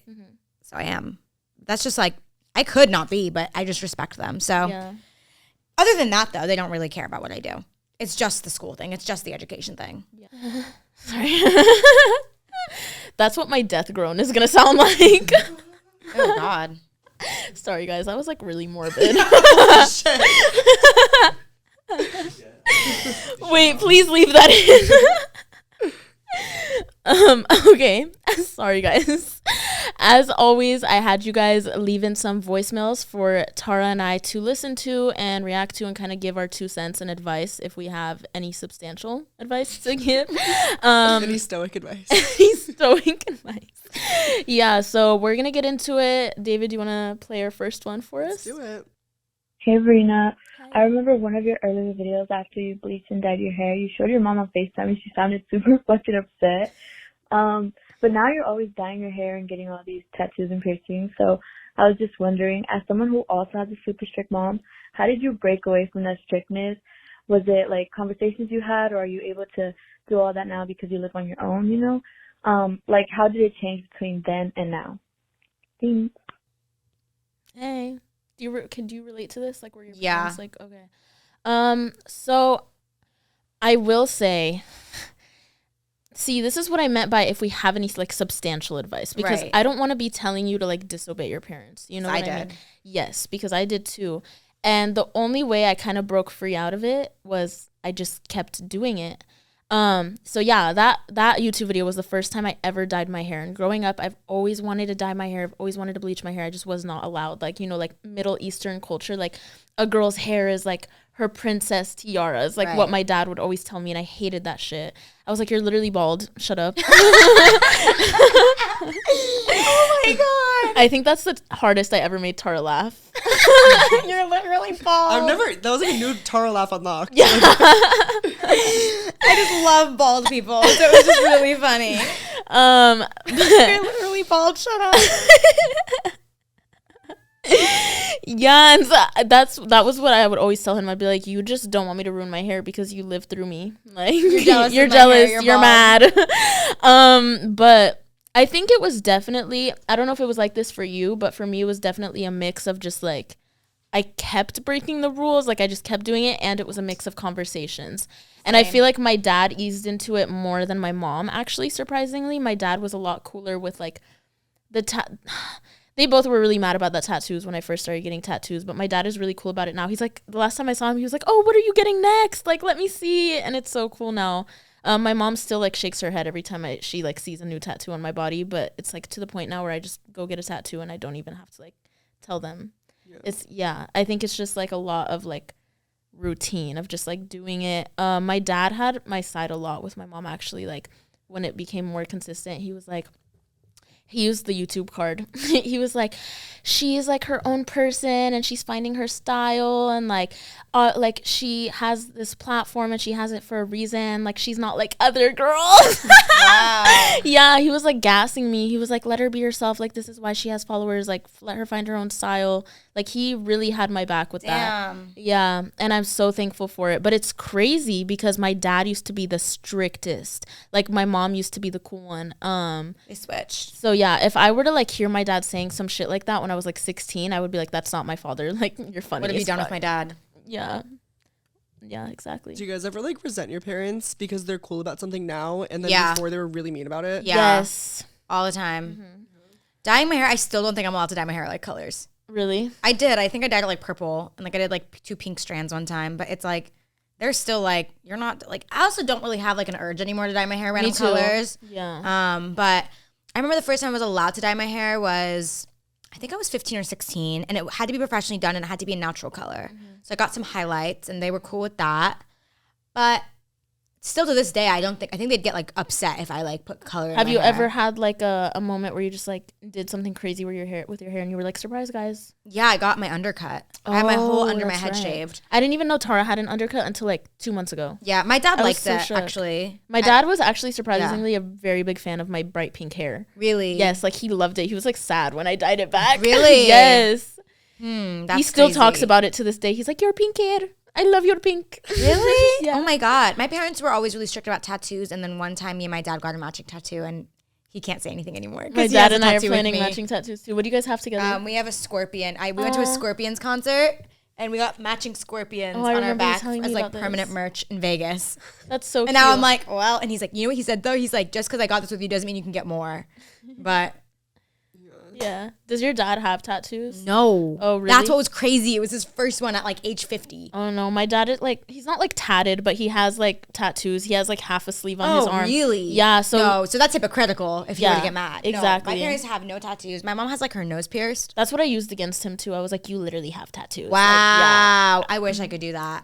So I am. That's just like, I could not be, but I just respect them. So other than that though, they don't really care about what I do. It's just the school thing. It's just the education thing. Yeah. Sorry. That's what my death groan is gonna sound like. Oh God. Sorry guys, I was like really morbid. Wait, please leave that in. Okay. Sorry guys. As always, I had you guys leave in some voicemails for Tara and I to listen to and react to and kind of give our 2 cents and advice if we have any substantial advice to give. Any stoic advice. Any stoic advice. Yeah, so we're going to get into it. David, do you want to play our first one for us? Let's do it. Hey, Vereena. I remember one of your earlier videos after you bleached and dyed your hair. You showed your mom on FaceTime and she sounded super fucking upset. But now you're always dyeing your hair and getting all these tattoos and piercings. So I was just wondering, as someone who also has a super strict mom, how did you break away from that strictness? Was it like conversations you had, or are you able to do all that now because you live on your own, you know? Like, how did it change between then and now? Thanks. Hey, can you relate to this? Like, were your Yeah. parents like, okay. So I will say, see, this is what I meant by if we have any like substantial advice, because Right. I don't want to be telling you to like disobey your parents. You know what I mean? did. Yes, because I did too. And the only way I kind of broke free out of it was I just kept doing it. So yeah, that YouTube video was the first time I ever dyed my hair. And growing up, I've always wanted to dye my hair. I've always wanted to bleach my hair. I just was not allowed. Like, you know, like Middle Eastern culture, like a girl's hair is like her princess tiara is like what Right. my dad would always tell me. And I hated that shit. I was like, you're literally bald. Shut up. Oh my God. I think that's the hardest I ever made Tara laugh. You're literally bald. That was like a new Tara laugh unlocked. Yeah. I just love bald people, so it was just really funny. You're literally bald. Shut up. Yeah, and so that was what I would always tell him. I'd be like, you just don't want me to ruin my hair because you lived through me. Like, you're jealous you're of my hair, jealous, you're you're mad. But I think it was definitely, I don't know if it was like this for you, but for me it was definitely a mix of just like I kept breaking the rules, like I just kept doing it, and it was a mix of conversations. And I feel like my dad eased into it more than my mom, actually, surprisingly. My dad was a lot cooler with like they both were really mad about the tattoos when I first started getting tattoos, but my dad is really cool about it now. He's like, the last time I saw him, he was like, oh, what are you getting next? Like, let me see. And it's so cool now. My mom still like shakes her head every time she like sees a new tattoo on my body, but it's like to the point now where I just go get a tattoo and I don't even have to like tell them. I think it's just like a lot of like routine of just like doing it. My dad had my side a lot with my mom, actually. Like when it became more consistent, he was like, he used the YouTube card. He was like, she is like her own person and she's finding her style, and like she has this platform and she has it for a reason. Like she's not like other girls. Wow. Yeah, he was like gassing me. He was like, let her be herself. Like this is why she has followers. Like let her find her own style. Like he really had my back with that. Yeah, and I'm so thankful for it. But it's crazy because my dad used to be the strictest. Like my mom used to be the cool one. They switched. So yeah, if I were to like hear my dad saying some shit like that when I was like 16, I would be like, that's not my father. Like you're funny. What have you done with my dad? Yeah. Yeah, exactly. Do you guys ever like resent your parents because they're cool about something now and then Yeah. before they were really mean about it? Yeah. Yes. All the time. Dyeing my hair, I still don't think I'm allowed to dye my hair like colors. Really? I did. I think I dyed it like purple, and like I did like 2 pink strands one time, but it's like they're still like, you're not like, I also don't really have like an urge anymore to dye my hair random too. colors. Yeah. But I remember the first time I was allowed to dye my hair was, I think I was 15 or 16, and it had to be professionally done and it had to be a natural color. So I got some highlights and they were cool with that. But still to this day, I think they'd get like upset if I like put color in Have my you hair. ever had like a moment where you just like did something crazy with your hair and you were like, surprise guys? Yeah, I got my undercut. I had my whole Oh, under my that's head right. shaved. I didn't even know Tara had an undercut until like 2 months ago. Yeah, my dad I was liked so it shook. actually. My dad was actually surprisingly a very big fan of my bright pink hair. Really? Yes, like he loved it. He was like sad when I dyed it back. Really? Yes. That's He still crazy. talks about it to this day. He's like, your pink hair. I love your pink. Really? Yeah. Oh my God. My parents were always really strict about tattoos. And then one time me and my dad got a matching tattoo and he can't say anything anymore. 'cause My he dad has a and I are tattoo with planning me. matching tattoos too. What do you guys have together? We have a scorpion. We went to a Scorpions concert and we got matching scorpions Oh, I on our remember you back telling me as like about permanent this. merch in Vegas. That's so cute. And now I'm like, well, and he's like, you know what he said though? He's like, just because I got this with you doesn't mean you can get more. But yeah. Does your dad have tattoos? no. Oh, really? That's what was crazy. It was his first one at like age 50. Oh no, my dad is like, he's not like tatted, but he has like tattoos. He has like half a sleeve on his arm. Really? Yeah. So no, so that's hypocritical if you were to get mad. Exactly. No, my parents have no tattoos. My mom has like her nose pierced. that's what I used against him too. I was like, you literally have tattoos. Wow. Like, I wish I could do that.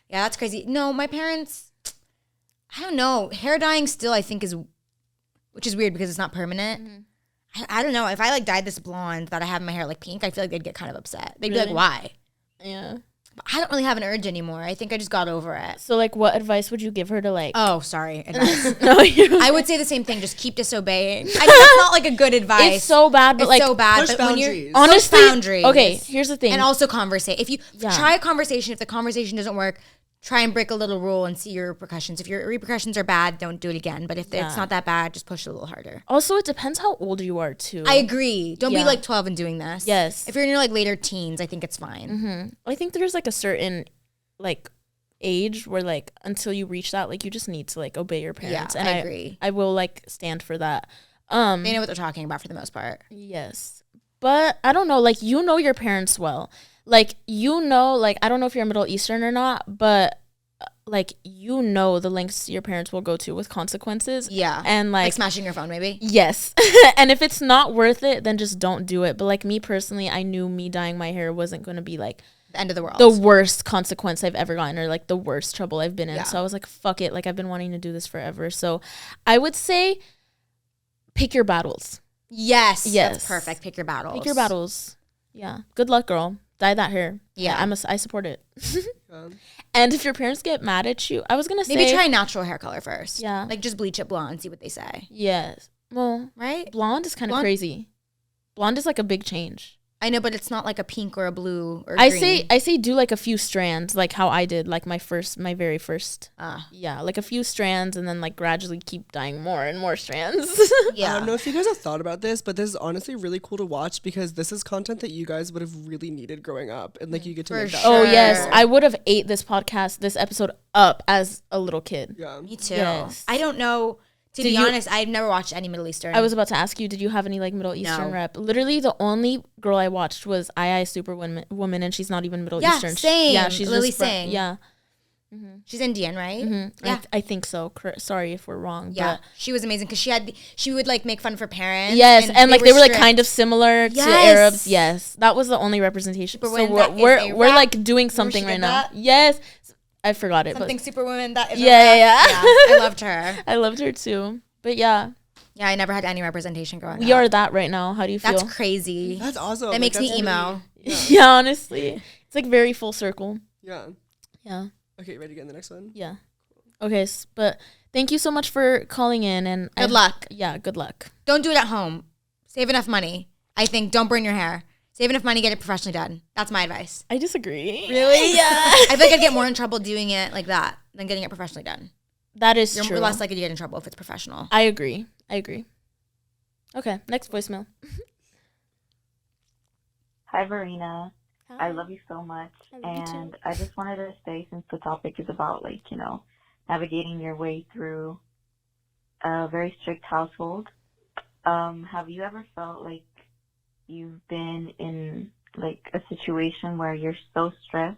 Yeah, that's crazy. No, my parents, I don't know. Hair dyeing still I think is, which is weird because it's not permanent. I don't know. If I like dyed this blonde that I have in my hair like pink, I feel like they'd get kind of upset. They'd be like, why? Yeah. But I don't really have an urge anymore. I think I just got over it. So like, what advice would you give her to like? Oh, sorry. Advice. No, I would say the same thing. Just keep disobeying. I know that's not like a good advice. It's so bad, but It's like, so bad. push But when you're boundaries. honestly, push boundaries. okay. Here's the thing. And also conversate. If you Yeah. try a conversation, if the conversation doesn't work, try and break a little rule and see your repercussions. If your repercussions are bad, don't do it again. But if it's not that bad, just push it a little harder. also, it depends how old you are too. I agree. Don't be Yeah. like 12 and doing this. Yes. If you're in your like later teens, I think it's fine. I think there's like a certain like age where like until you reach that, like you just need to like obey your parents. Yeah, And I agree. I will like stand for that. They know what they're talking about for the most part. Yes. But I don't know, like you know your parents well. Like you know, like I don't know if you're Middle Eastern or not, but like you know the lengths your parents will go to with consequences. Yeah. And Like smashing your phone, maybe. yes. And if it's not worth it, then just don't do it. But like me personally, I knew me dyeing my hair wasn't going to be like The end of the world. the worst consequence I've ever gotten or like the worst trouble I've been in. Yeah. So I was like, fuck it. Like I've been wanting to do this forever. So I would say pick your battles. Yes. Yes. That's perfect. Pick your battles. Pick your battles. Yeah. Good luck, girl. Dye that hair. Yeah. I support it. And if your parents get mad at you, I was going to say. Maybe try natural hair color first. Yeah. Like just bleach it blonde, see what they say. Yes. Well, Right? blonde is kind of Blonde- crazy. Blonde is like a big change. I know, but it's not like a pink or a blue or I green. say do like a few strands, like how I did, like my very first. Yeah, like a few strands, and then like gradually keep dyeing more and more strands. Yeah. I don't know if you guys have thought about this, but this is honestly really cool to watch because this is content that you guys would have really needed growing up, and like you get to For make that. sure. Oh yes, I would have ate this episode up as a little kid. Yeah. Me too. Yes. I don't know. To Did be you- honest, I've never watched any Middle Eastern. I was about to ask you, did you have any like Middle Eastern No. rep? Literally, the only girl I watched was I Superwoman, and she's not even Middle Yeah, Eastern. same. Yeah, she's Lily just from- Singh. Yeah, She's Indian, right? Yeah. I think so. Sorry if we're wrong. Yeah, but she was amazing because she would like make fun of her parents. yes, and like they were like strict. kind of similar to Yes. Arabs. Yes, that was the only representation. So Superwoman that is we're a we're rap. like doing she something did right now. that? Yes, I forgot it. Something But Superwoman that is. Yeah. I loved her. I loved her too. But yeah, Yeah, I never had any representation growing up. we are that right now. How do you feel? That's crazy. That's awesome. That makes me that's emo. really- Yeah, honestly, it's like very full circle. Yeah. Yeah. Okay, ready to get in the next one? Yeah. Okay, but thank you so much for calling in and Good luck. Yeah, good luck. Don't do it at home. Save enough money. I think don't burn your hair. Save enough money, get it professionally done. That's my advice. I disagree. Really? Yeah. I feel like I'd get more in trouble doing it like that than getting it professionally done. That is You're true. less likely to get in trouble if it's professional. I agree. Okay, next voicemail. Hi, Vereena. I Hi. love you so much. I love you too. And I just wanted to say, since the topic is about, like, you know, navigating your way through a very strict household, have you ever felt like you've been in, like, a situation where you're so stressed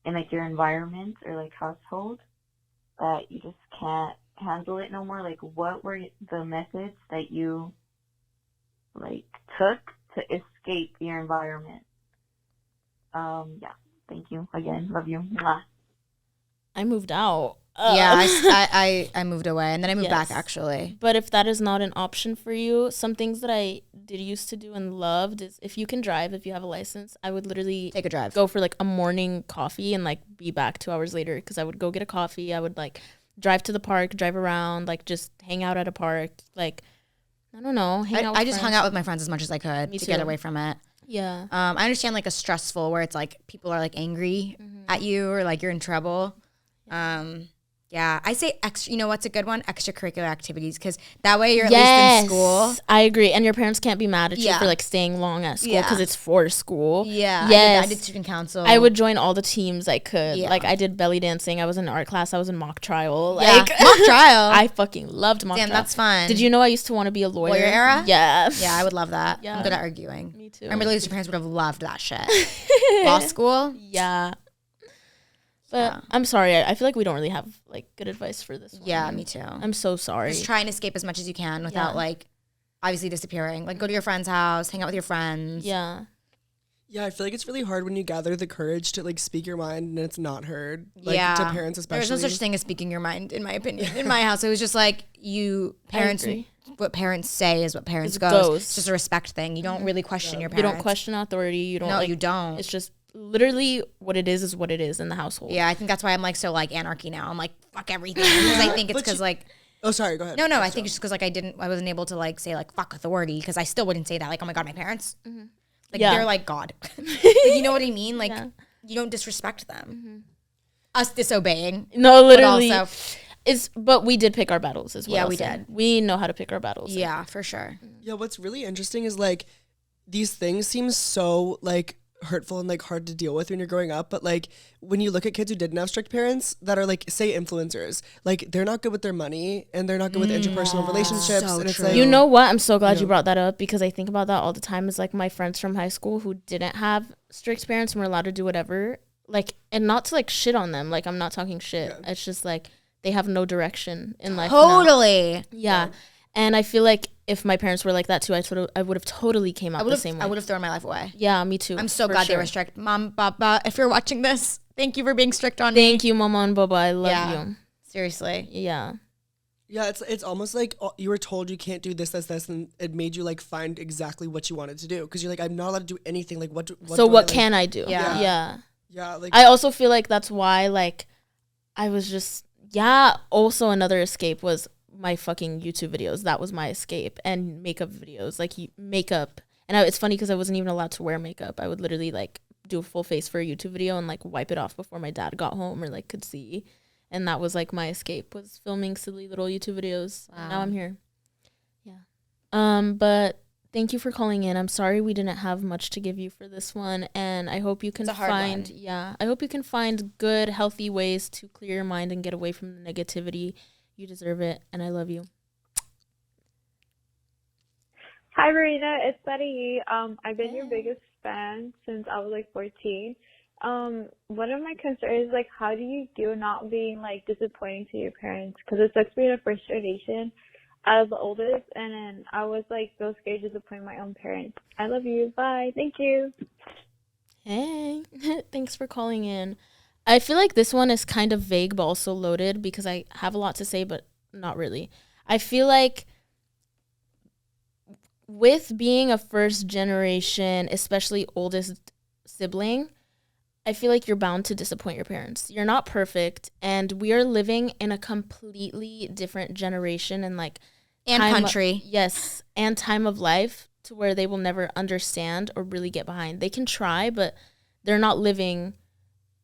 in, like, your environment or, like, household that you just can't handle it no more? Like, what were the methods that you, like, took to escape your environment? Yeah. Thank you again. Love you. Mwah. I moved out. Yeah, I moved away and then I moved back Yes. actually. But if that is not an option for you, some things that I did used to do and loved is if you can drive, if you have a license, I would literally Take a drive. go for like a morning coffee and like be back 2 hours later because I would go get a coffee. I would like drive to the park, drive around, like just hang out at a park. Like, I don't know. Hang out with I just hung friends. out with my friends as much as I could Me to get too. away from it. Yeah. I understand like a stressful where it's like people are like angry at you or like you're in trouble. Yeah, Yeah, I say extra. You know what's a good one? Extracurricular activities, because that way you're at least in school. I agree, and your parents can't be mad at you Yeah. for like staying long at school Yeah. because it's for school. Yeah, Yes. I did student council. I would join all the teams I could. Yeah. Like I did belly dancing. I was in art class. I was in mock trial. Yeah. Like Mock trial. I fucking loved mock Damn, trial. that's fun. Did you know I used to want to be a lawyer? Lawyer era? Yeah. Yeah, I would love that. Yeah. I'm good at arguing. Me too. I'm really your parents would have loved that shit. Law school. Yeah. But I'm sorry. I feel like we don't really have like good advice for this one. Yeah, me too. I'm so sorry. Just try and escape as much as you can without like obviously disappearing. Like go to your friend's house, hang out with your friends. Yeah. Yeah, I feel like it's really hard when you gather the courage to like speak your mind and it's not heard. Like, yeah. to parents especially. There's no such thing as speaking your mind, in my opinion. In my house, it was just like parents. What parents say is what parents goes. It's just a respect thing. You don't really question your parents. You don't question authority. You don't. No, like, you don't. It's just literally what it is what it is in the household. Yeah, I think that's why I'm like so like anarchy now. I'm like fuck everything because I think it's because like. Oh, sorry. Go ahead. No, I think it's just because like I wasn't able to like say like fuck authority because I still wouldn't say that like oh my god my parents like they're like God. Like, you know what I mean? Like you don't disrespect them. Us disobeying. No, literally. But also, but we did pick our battles as well. Yeah, we did. We know how to pick our battles. Yeah, for sure. Yeah, what's really interesting is like these things seem so like hurtful and like hard to deal with when you're growing up, but like when you look at kids who didn't have strict parents that are like say influencers, like they're not good with their money and they're not good with interpersonal relationships. So and it's true. like You know what? I'm so glad you brought that up because I think about that all the time. Is like my friends from high school who didn't have strict parents and were allowed to do whatever. Like, and not to like shit on them. Like, I'm not talking shit. Yeah. It's just like they have no direction in life. now. Totally. Yeah. And I feel like if my parents were like that too, I would have totally came out the same way. I would have thrown my life away. Yeah, me too. I'm so for glad they sure. were strict. Mom, Papa, if you're watching this, thank you for being strict on me. Thank you, Mama and Baba. I love you. Seriously. Yeah. Yeah, it's almost like you were told you can't do this, and it made you like find exactly what you wanted to do because you're like I'm not allowed to do anything. Like what can I do? Yeah. Yeah. Yeah. Like I also feel like that's why like I was just also another escape was my fucking YouTube videos. That was my escape. And makeup videos, like makeup. And it's funny because I wasn't even allowed to wear makeup. I would literally like do a full face for a YouTube video and like wipe it off before my dad got home or like could see. And that was like my escape, was filming silly little YouTube videos. Wow. Now I'm here. Yeah. But thank you for calling in. I'm sorry we didn't have much to give you for this one, and I hope you can find I hope you can find good, healthy ways to clear your mind and get away from the negativity. You deserve it, and I love you. Hi, Vereena. It's Betty. I've been your biggest fan since I was like 14. One of my concerns is like, how do you deal not being like disappointing to your parents? Because it sucks being a first generation. I was the oldest, and then I was like so scared to disappoint my own parents. I love you. Bye. Thank you. Hey, thanks for calling in. I feel like this one is kind of vague but also loaded because I have a lot to say, but not really. I feel like with being a first generation, especially oldest sibling, I feel like you're bound to disappoint your parents. You're not perfect, and we are living in a completely different generation and like country. Yes, and time of life to where they will never understand or really get behind. They can try, but they're not living.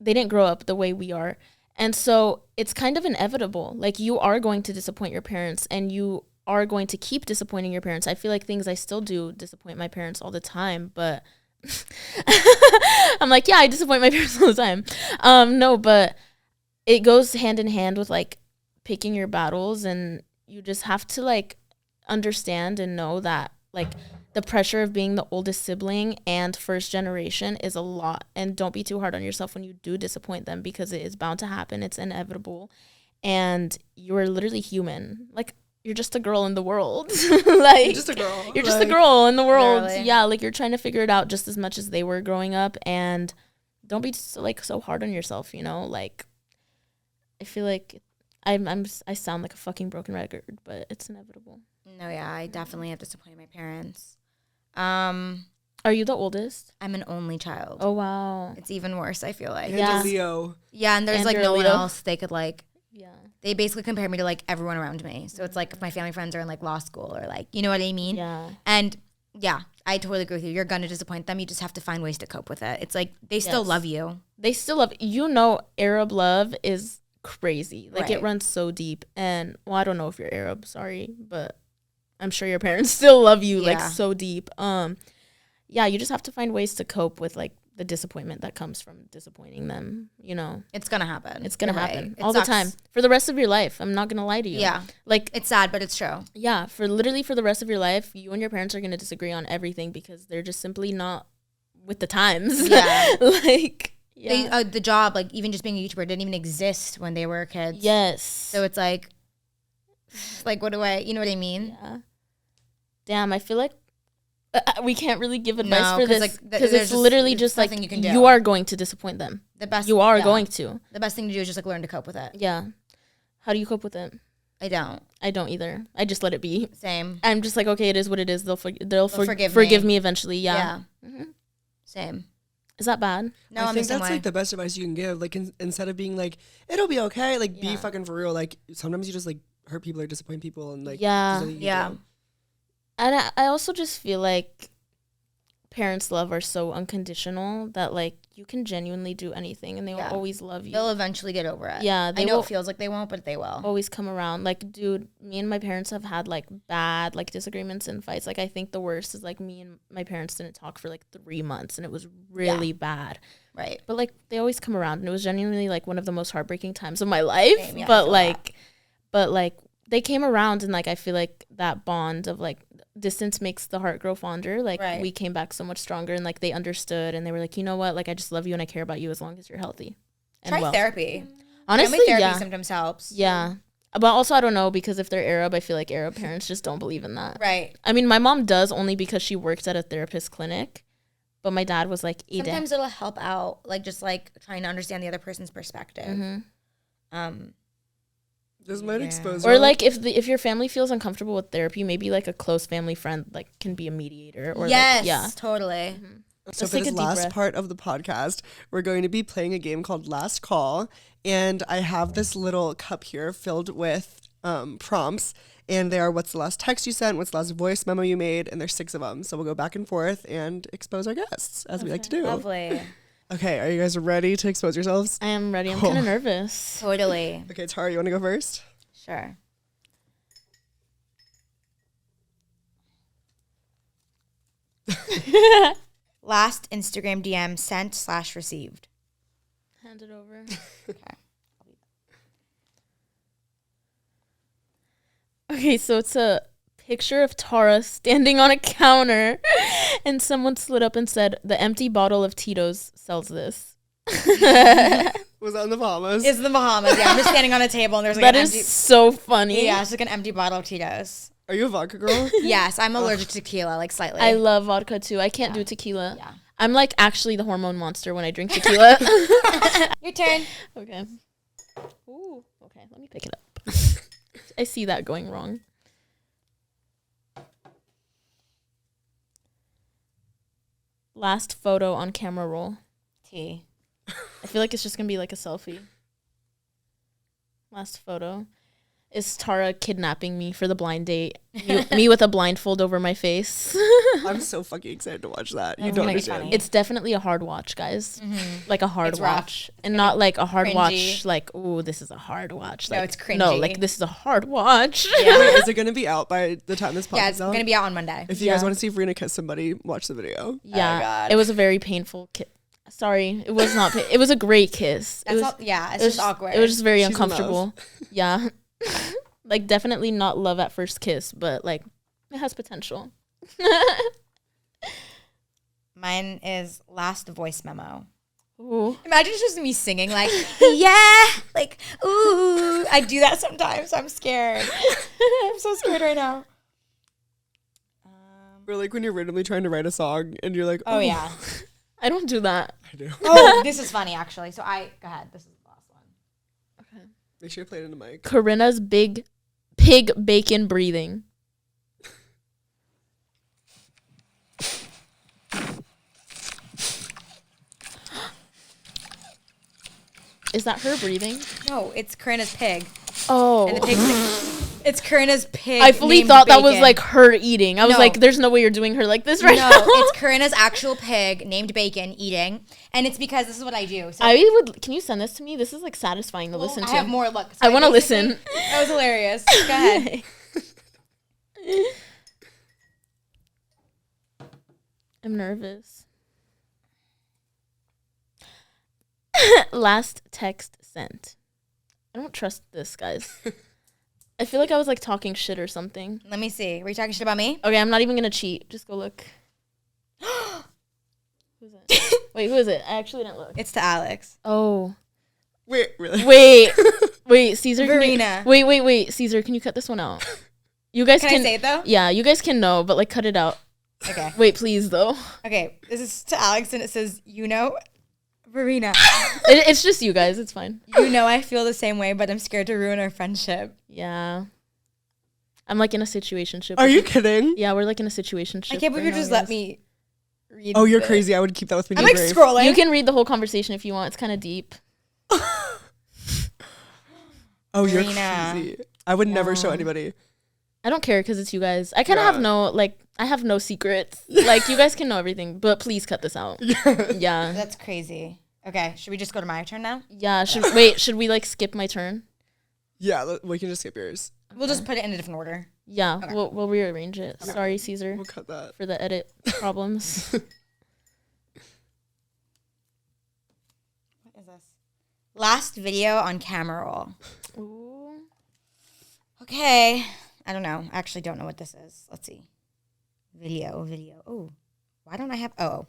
They didn't grow up the way we are. And so it's kind of inevitable. Like you are going to disappoint your parents and you are going to keep disappointing your parents. I feel like things I still do disappoint my parents all the time, but I'm like, yeah, I disappoint my parents all the time. No, but it goes hand in hand with like picking your battles, and you just have to like understand and know that like the pressure of being the oldest sibling and first generation is a lot, and don't be too hard on yourself when you do disappoint them because it is bound to happen. It's inevitable, and you're literally human. Like you're just a girl in the world. Like you're just a girl. You're just a girl in the world. Literally. Yeah, like you're trying to figure it out just as much as they were growing up, and don't be so hard on yourself, you know? Like I feel like I sound like a fucking broken record, but it's inevitable. No, yeah, I definitely have disappointed my parents. Are you the oldest? I'm an only child. Oh wow. It's even worse, I feel like. And Yeah. a Leo. Yeah, and there's And like you're no one Leo. else they could like. Yeah. They basically compare me to like everyone around me. So it's like if my family friends are in like law school or like, you know what I mean? Yeah. And yeah, I totally agree with you. You're going to disappoint them. You just have to find ways to cope with it. It's like they still Yes. love you. They still love, you know, Arab love is crazy. Like, it runs so deep. And, well, I don't know if you're Arab, sorry, but I'm sure your parents still love you, like, so deep. Yeah, you just have to find ways to cope with, like, the disappointment that comes from disappointing them, you know. It's gonna happen. It's gonna happen all the time for the rest of your life. I'm not gonna lie to you. Yeah, like, it's sad, but it's true. Yeah, for the rest of your life, you and your parents are gonna disagree on everything because they're just simply not with the times. Yeah. Like, they, the job, like, even just being a YouTuber didn't even exist when they were kids. Yes. So it's like what do I, you know what I mean? Yeah. Damn, I feel like we can't really give advice for this because it's literally just like you can do. You are going to disappoint them. You are going to. The best thing to do is just like learn to cope with it. Yeah. How do you cope with it? I don't either. I just let it be. Same. I'm just like, okay, it is what it is. They'll forgive me eventually. Yeah. Mm-hmm. Same. Is that bad? No, I think that's like the best advice you can give. Like, instead of being like, it'll be okay, like, be fucking for real. Like, sometimes you just like hurt people or disappoint people, and like, yeah. And I also just feel like parents' love are so unconditional that, like, you can genuinely do anything and they will always love you. They'll eventually get over it. Yeah. I know it feels like they won't, but they will. Always come around. Like, dude, me and my parents have had, like, bad, like, disagreements and fights. Like, I think the worst is, like, me and my parents didn't talk for, like, 3 months and it was really bad. Right. But, like, they always come around and it was genuinely, like, one of the most heartbreaking times of my life. Same, yeah, but, like, they came around and, like, I feel like that bond of, like, distance makes the heart grow fonder. Like, we came back so much stronger and, like, they understood and they were like, you know what? Like, I just love you and I care about you as long as you're healthy. And try therapy. Honestly, family therapy sometimes helps. Yeah. But also, I don't know, because if they're Arab, I feel like Arab parents just don't believe in that. Right. I mean, my mom does only because she works at a therapist clinic. But my dad was like, sometimes it'll help out, like, just, like, trying to understand the other person's perspective. Mm-hmm. This might expose. Or like if your family feels uncomfortable with therapy, maybe like a close family friend like can be a mediator. Or totally. Mm-hmm. So for this last part of the podcast, we're going to be playing a game called Last Call, and I have this little cup here filled with prompts, and they are what's the last text you sent, what's the last voice memo you made, and there's 6 of them. So we'll go back and forth and expose our guests as we like to do. Lovely. Okay, are you guys ready to expose yourselves? I am ready. I'm kind of nervous. Totally. Okay, Tara, you want to go first? Sure. Last Instagram DM sent/received. Hand it over. Okay. Okay, so it's a picture of Tara standing on a counter and someone slid up and said, "The empty bottle of Tito's sells this." Was that in the Bahamas? It's the Bahamas. Yeah, I'm just standing on a table and there's like that is so funny. Yeah, it's like an empty bottle of Tito's. Are you a vodka girl? Yes, I'm allergic to tequila, like slightly. I love vodka too. I can't do tequila. Yeah. I'm like actually the hormone monster when I drink tequila. Your turn. Okay. Ooh. Okay, let me pick it up. I see that going wrong. Last photo on camera roll. T. I feel like it's just gonna be like a selfie. Last photo is Tara kidnapping me for the blind date. Me with a blindfold over my face. I'm so fucking excited to watch that. You That's don't gonna be understand. funny. It's definitely a hard watch, guys. Mm-hmm. Like a hard It's rough. watch. And not like a hard cringy. watch like, ooh, this is a hard watch. No, Like, it's cringy. No, like this is a hard watch. Yeah. Wait, is it going to be out by the time this podcast Yeah, it's is out? going to be out on Monday. If you guys want to see Vereena kiss somebody, watch the video. Yeah. Oh, God. It was a very painful kiss. Sorry, it was not. It was a great kiss. It's just awkward. It was just very She's in uncomfortable. Yeah, like definitely not love at first kiss, but like it has potential. Mine is last voice memo. Ooh. Imagine it's just me singing like, yeah, like, ooh. I do that sometimes. I'm scared. I'm so scared right now. Or like when you're randomly trying to write a song and you're like, Oh, yeah. I don't do that. I do. Oh, this is funny, actually. So go ahead. This is the last one. Okay. Make sure you play it in the mic. Corinna's big pig bacon breathing. Is that her breathing? No, it's Corinna's pig. Oh. And the pig's like, It's Karina's pig. I fully named thought that was Bacon. like her eating. I was No. like, there's no way you're doing her like this right No, now. it's Karina's actual pig named Bacon eating, and it's because this is what I do. So Can you send this to me? This is like satisfying to listen to. I have more. Look, so I want to basically- listen. That was hilarious. Go ahead. I'm nervous. Last text sent. I don't trust this, guys. I feel like I was like talking shit or something. Let me see. Were you talking shit about me? Okay, I'm not even gonna cheat. Just go look. Who's it? Wait, who is it? I actually didn't look. It's to Alex. Oh. Wait, really? Wait, Caesar. Vereena. Wait, Caesar. Can you cut this one out? You guys Can I say it though? Yeah, you guys can know, but like cut it out. Okay. Wait, please though. Okay. This is to Alex, and it says, Vereena. It's just you guys. It's fine. I feel the same way, but I'm scared to ruin our friendship. Yeah. I'm like in a situationship. Are you kidding? Yeah, we're like in a situationship. I can't believe you right just now, let guys. me read. Oh, you're this. crazy. I would keep that with me. I'm to like the grave. scrolling. You can read the whole conversation if you want. It's kind of deep. Oh, you're Vereena. crazy. I would never show Wow. anybody. I don't care because it's you guys. I kind of I have no secrets. Like, you guys can know everything, but please cut this out. Yeah. That's crazy. Okay, should we just go to my turn now? Yeah. Should we like skip my turn? Yeah, we can just skip yours. We'll just put it in a different order. Yeah. Okay. We'll rearrange it. Okay. Sorry, Caesar, We'll cut that. for the edit problems. What is this? Last video on camera roll. Ooh. Okay. I don't know. I actually don't know what this is. Let's see. Video. Oh, why don't I have... Oh.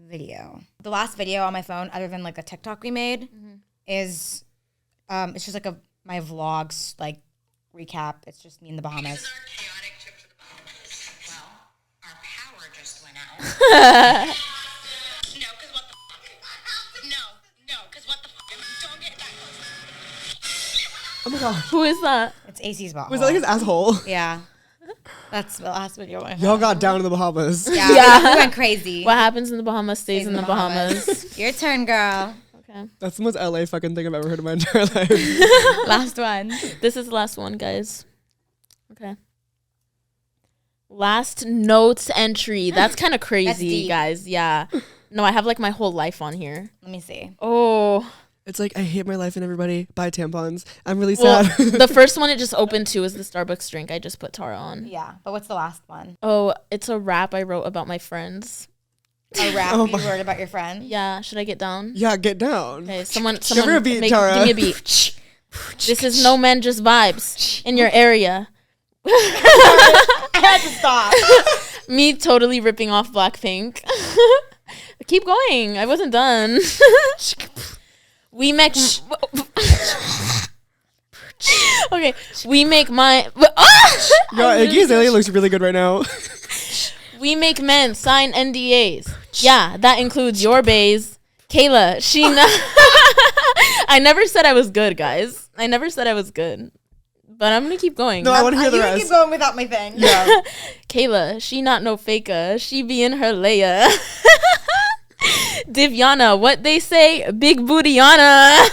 Video. The last video on my phone, other than like a TikTok we made, is... it's just like my vlogs, like, recap. It's just me in the Bahamas. This is our chaotic trip to the Bahamas. Well, our power just went out. No, because what the fuck? No, because what the fuck? Don't get that close. Oh my god. Who is that? It's AC's bottle. Was that like his asshole? Yeah. That's the last video on my phone. Y'all got down in the Bahamas. Yeah. Yeah. We went crazy. What happens in the Bahamas stays in the Bahamas. Your turn, girl. Okay. That's the most LA fucking thing I've ever heard in my entire life. Last one. This is the last one, guys. Okay. Last notes entry. That's kind of crazy, deep. guys. Yeah. No, I have like my whole life on here. Let me see. Oh. It's like, I hate my life and everybody. Buy tampons. I'm really Well, sad. the first one it just opened to is the Starbucks drink I just put Tara on. Yeah, but what's the last one? Oh, it's a rap I wrote about my friends. A rap Oh you my- wrote about your friend? Yeah, should I get down? Yeah, get down. Okay, someone Give her a beat, give Tara. me a beat. This is No Men Just Vibes in your area. I had to stop. Me totally ripping off Blackpink. Keep going. I wasn't done. We make okay. We make my. Yeah, Iggy Azalea looks really good right now. We make men sign NDAs. Yeah, that includes your bays. Kayla, I never said I was good, guys. I never said I was good. But I'm gonna keep going. No, I want to hear the You can rest. keep going without my thing. Yeah. Kayla, she not no faker. She be in her Leia. Divyana, what they say? Big bootyana.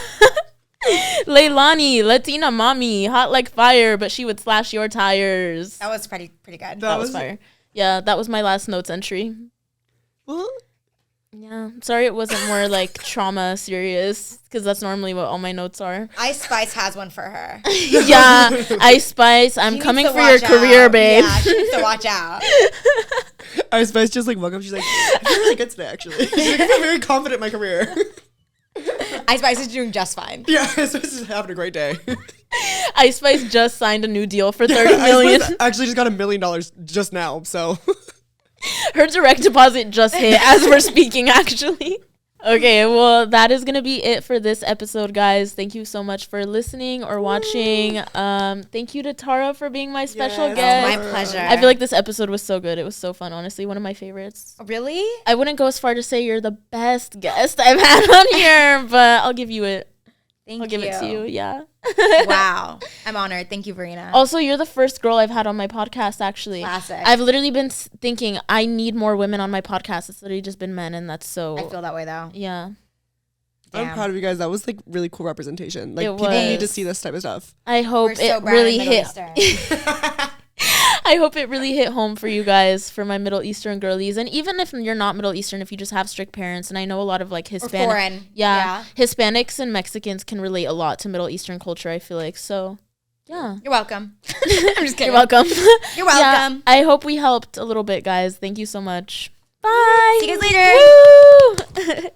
Leilani, Latina mommy, hot like fire, but she would slash your tires. That was pretty good. That was fire. Yeah, that was my last notes entry. Well, Yeah, sorry it wasn't more like trauma serious, because that's normally what all my notes are. Ice Spice has one for her. Yeah, Ice Spice, I'm She coming needs for to your watch career, out. babe. Yeah, she needs to watch out. I Spice just like woke up. She's like, I feel really good today, actually. She's like, I feel very confident in my career. Ice Spice is doing just fine. Yeah, Ice Spice is having a great day. Ice Spice just signed a new deal for Yeah, 30 Ice million. Spice actually just got $1 million just now, so. Her direct deposit just hit as we're speaking, actually. Okay, well, that is going to be it for this episode, guys. Thank you so much for listening or watching. Thank you to Tara for being my special Yes. guest. My pleasure. I feel like this episode was so good. It was so fun, honestly. One of my favorites. Really? I wouldn't go as far to say you're the best guest I've had on here, but I'll give you it. Thank I'll give it to you, yeah. Wow. I'm honored. Thank you, Vereena. Also, you're the first girl I've had on my podcast, actually. Classic. I've literally been thinking I need more women on my podcast. It's literally just been men, and that's so... I feel that way, though. Yeah. I'm Damn. proud of you guys. That was like really cool representation. Like It people need to was. see this type of stuff. I hope We're so it bad really in Middle hit. Eastern. I hope it really hit home for you guys, for my Middle Eastern girlies. And even if you're not Middle Eastern, if you just have strict parents, and I know a lot of like Or Hispanic, foreign. Hispanics and Mexicans can relate a lot to Middle Eastern culture, I feel like. So, yeah. You're welcome. I'm just kidding. You're welcome. You're welcome. I hope we helped a little bit, guys. Thank you so much. Bye. See you guys later. Woo!